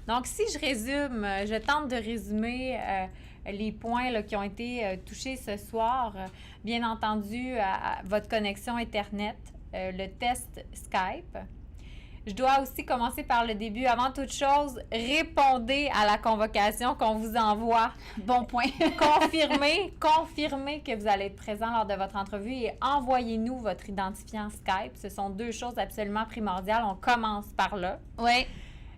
[SPEAKER 2] Donc, si je résume, je tente de résumer les points là, qui ont été touchés ce soir. Bien entendu, à votre connexion Internet, le test Skype. Je dois aussi commencer par le début. Avant toute chose, répondez à la convocation qu'on vous envoie.
[SPEAKER 3] Bon point.
[SPEAKER 2] confirmez que vous allez être présent lors de votre entrevue et envoyez-nous votre identifiant Skype. Ce sont 2 choses absolument primordiales. On commence par là.
[SPEAKER 3] Oui.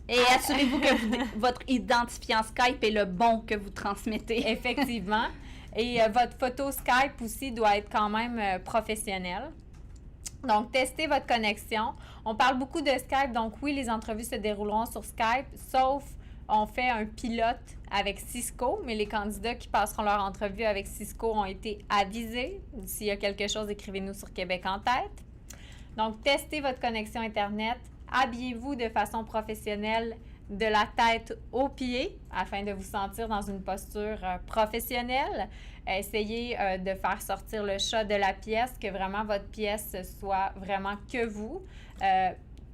[SPEAKER 3] Et assurez-vous que votre identifiant Skype est le bon que vous transmettez.
[SPEAKER 2] Effectivement. Et votre photo Skype aussi doit être quand même professionnelle. Donc, testez votre connexion. On parle beaucoup de Skype, donc oui, les entrevues se dérouleront sur Skype, sauf on fait un pilote avec Cisco, mais les candidats qui passeront leur entrevue avec Cisco ont été avisés. S'il y a quelque chose, écrivez-nous sur Québec en tête. Donc, testez votre connexion Internet. Habillez-vous de façon professionnelle de la tête aux pieds afin de vous sentir dans une posture professionnelle. Essayez de faire sortir le chat de la pièce, que vraiment votre pièce soit vraiment que vous.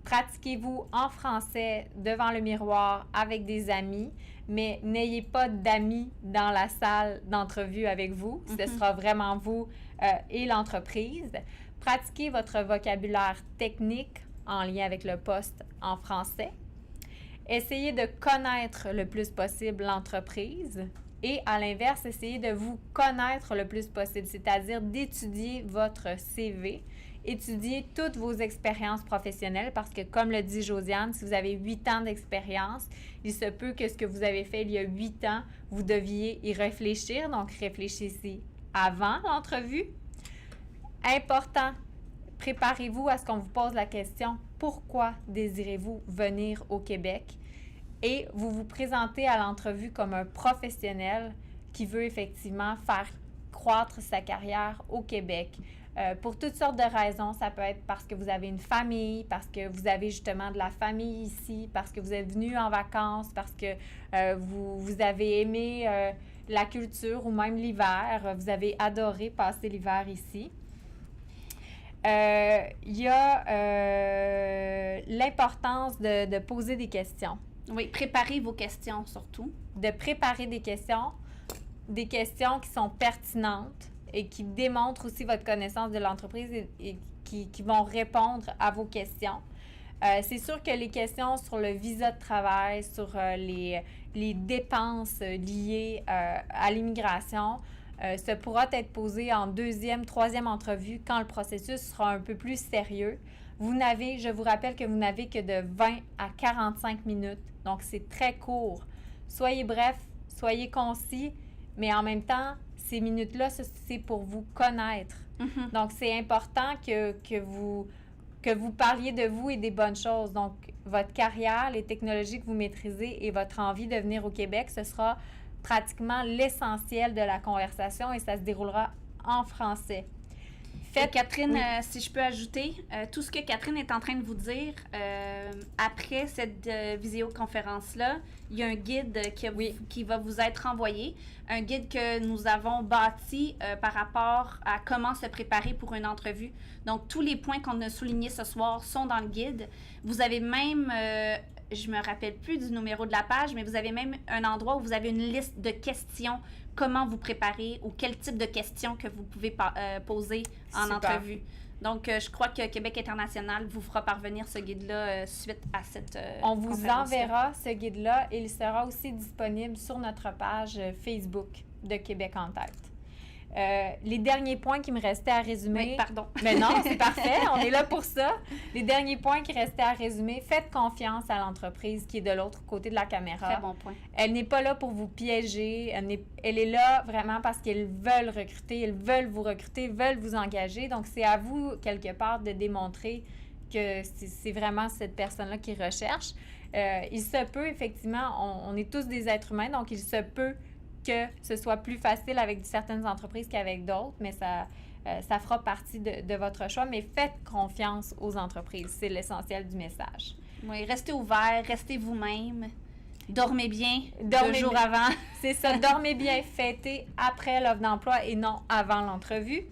[SPEAKER 2] Pratiquez-vous en français devant le miroir avec des amis, mais n'ayez pas d'amis dans la salle d'entrevue avec vous. Ce sera vraiment vous et l'entreprise. Pratiquez votre vocabulaire technique en lien avec le poste en français. Essayez de connaître le plus possible l'entreprise et, à l'inverse, essayez de vous connaître le plus possible, c'est-à-dire d'étudier votre CV, étudier toutes vos expériences professionnelles parce que, comme le dit Josiane, si vous avez 8 ans d'expérience, il se peut que ce que vous avez fait il y a 8 ans, vous deviez y réfléchir. Donc, réfléchissez avant l'entrevue. Important, préparez-vous à ce qu'on vous pose la question « Pourquoi désirez-vous venir au Québec? » et vous vous présentez à l'entrevue comme un professionnel qui veut effectivement faire croître sa carrière au Québec. Pour toutes sortes de raisons, ça peut être parce que vous avez une famille, parce que vous avez justement de la famille ici, parce que vous êtes venu en vacances, parce que vous avez aimé la culture ou même l'hiver, vous avez adoré passer l'hiver ici. Il y a l'importance de poser des questions.
[SPEAKER 3] Oui, préparez vos questions surtout.
[SPEAKER 2] De préparer des questions qui sont pertinentes et qui démontrent aussi votre connaissance de l'entreprise et qui vont répondre à vos questions. C'est sûr que les questions sur le visa de travail, sur les dépenses liées à l'immigration, ça pourra être posé en deuxième, troisième entrevue quand le processus sera un peu plus sérieux. Je vous rappelle que vous n'avez que de 20 à 45 minutes, donc c'est très court. Soyez bref, soyez concis, mais en même temps, ces minutes-là, c'est pour vous connaître.
[SPEAKER 3] Mm-hmm.
[SPEAKER 2] Donc, c'est important que vous parliez de vous et des bonnes choses. Donc, votre carrière, les technologies que vous maîtrisez et votre envie de venir au Québec, ce sera pratiquement l'essentiel de la conversation et ça se déroulera en français.
[SPEAKER 3] Catherine, si je peux ajouter, tout ce que Catherine est en train de vous dire, après cette visioconférence-là, il y a un guide qui va vous être envoyé, un guide que nous avons bâti par rapport à comment se préparer pour une entrevue. Donc, tous les points qu'on a soulignés ce soir sont dans le guide. Vous avez même, je me rappelle plus du numéro de la page, mais vous avez même un endroit où vous avez une liste de questions, comment vous préparer ou quel type de questions que vous pouvez poser en entrevue. Donc, je crois que Québec International vous fera parvenir ce guide-là suite à cette
[SPEAKER 2] On vous enverra ce guide-là et il sera aussi disponible sur notre page Facebook de Québec en tête. Les derniers points qui me restaient à résumer...
[SPEAKER 3] Oui, pardon.
[SPEAKER 2] Mais non, c'est parfait, on est là pour ça. Les derniers points qui restaient à résumer, faites confiance à l'entreprise qui est de l'autre côté de la caméra.
[SPEAKER 3] Très bon point.
[SPEAKER 2] Elle n'est pas là pour vous piéger, elle est là vraiment parce qu'ils veulent recruter, ils veulent vous recruter, veulent vous engager. Donc, c'est à vous, quelque part, de démontrer que c'est vraiment cette personne-là qui recherche. Il se peut, effectivement, on est tous des êtres humains, donc il se peut que ce soit plus facile avec certaines entreprises qu'avec d'autres, mais ça fera partie de votre choix. Mais faites confiance aux entreprises, c'est l'essentiel du message.
[SPEAKER 3] Oui, restez ouvert, restez vous-même, dormez bien
[SPEAKER 2] le
[SPEAKER 3] jour avant.
[SPEAKER 2] C'est ça, dormez bien, fêtez après l'offre d'emploi et non avant l'entrevue.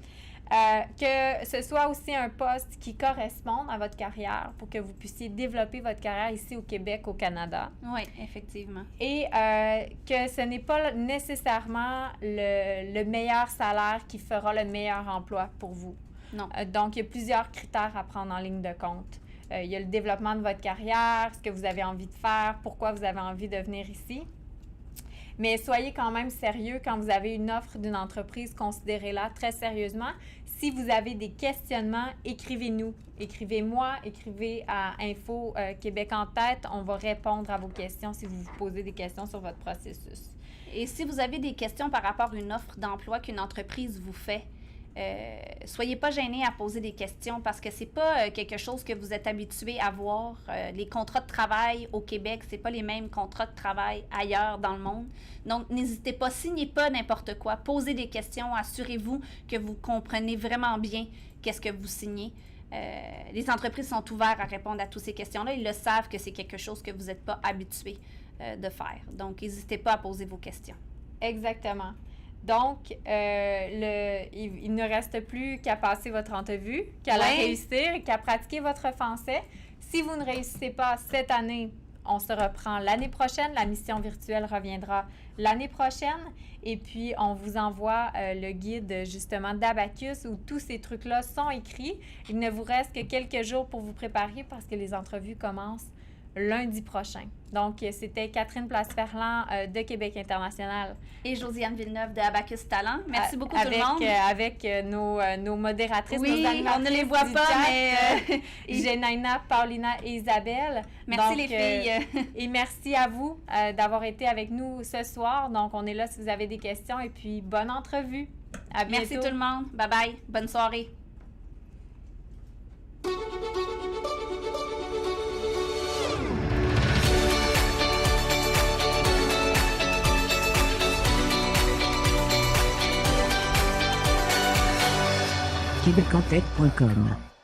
[SPEAKER 2] Que ce soit aussi un poste qui corresponde à votre carrière pour que vous puissiez développer votre carrière ici au Québec, au Canada.
[SPEAKER 3] Oui, effectivement.
[SPEAKER 2] Et que ce n'est pas nécessairement le meilleur salaire qui fera le meilleur emploi pour vous.
[SPEAKER 3] Non.
[SPEAKER 2] Donc, il y a plusieurs critères à prendre en ligne de compte. Il y a le développement de votre carrière, ce que vous avez envie de faire, pourquoi vous avez envie de venir ici. Mais soyez quand même sérieux quand vous avez une offre d'une entreprise, considérez-la très sérieusement. Si vous avez des questionnements, écrivez-nous. Écrivez-moi, écrivez à Info Québec en tête. On va répondre à vos questions si vous vous posez des questions sur votre processus.
[SPEAKER 3] Et si vous avez des questions par rapport à une offre d'emploi qu'une entreprise vous fait, soyez pas gênés à poser des questions parce que c'est pas quelque chose que vous êtes habitué à voir. Les contrats de travail au Québec, c'est pas les mêmes contrats de travail ailleurs dans le monde. Donc, n'hésitez pas, signez pas n'importe quoi. Posez des questions, assurez-vous que vous comprenez vraiment bien qu'est-ce que vous signez. Les entreprises sont ouvertes à répondre à toutes ces questions-là. Ils le savent que c'est quelque chose que vous n'êtes pas habitué de faire. Donc, n'hésitez pas à poser vos questions.
[SPEAKER 2] Exactement. Donc, il ne reste plus qu'à passer votre entrevue, qu'à la réussir et qu'à pratiquer votre français. Si vous ne réussissez pas cette année, on se reprend l'année prochaine. La mission virtuelle reviendra l'année prochaine. Et puis, on vous envoie le guide, justement, d'Abacus où tous ces trucs-là sont écrits. Il ne vous reste que quelques jours pour vous préparer parce que les entrevues commencent lundi prochain. Donc, c'était Catherine Place-Ferland de Québec International.
[SPEAKER 3] Et Josiane Villeneuve de Abacus Talent. Merci beaucoup tout le monde.
[SPEAKER 2] Avec nos modératrices,
[SPEAKER 3] oui,
[SPEAKER 2] nos animatrices.
[SPEAKER 3] On ne les voit pas, mais...
[SPEAKER 2] Genaina, Paulina et Isabelle.
[SPEAKER 3] Merci les filles.
[SPEAKER 2] Et merci à vous d'avoir été avec nous ce soir. Donc, on est là si vous avez des questions. Et puis, bonne entrevue. À bientôt.
[SPEAKER 3] Merci tout le monde. Bye-bye. Bonne soirée.
[SPEAKER 1] québecentête.com.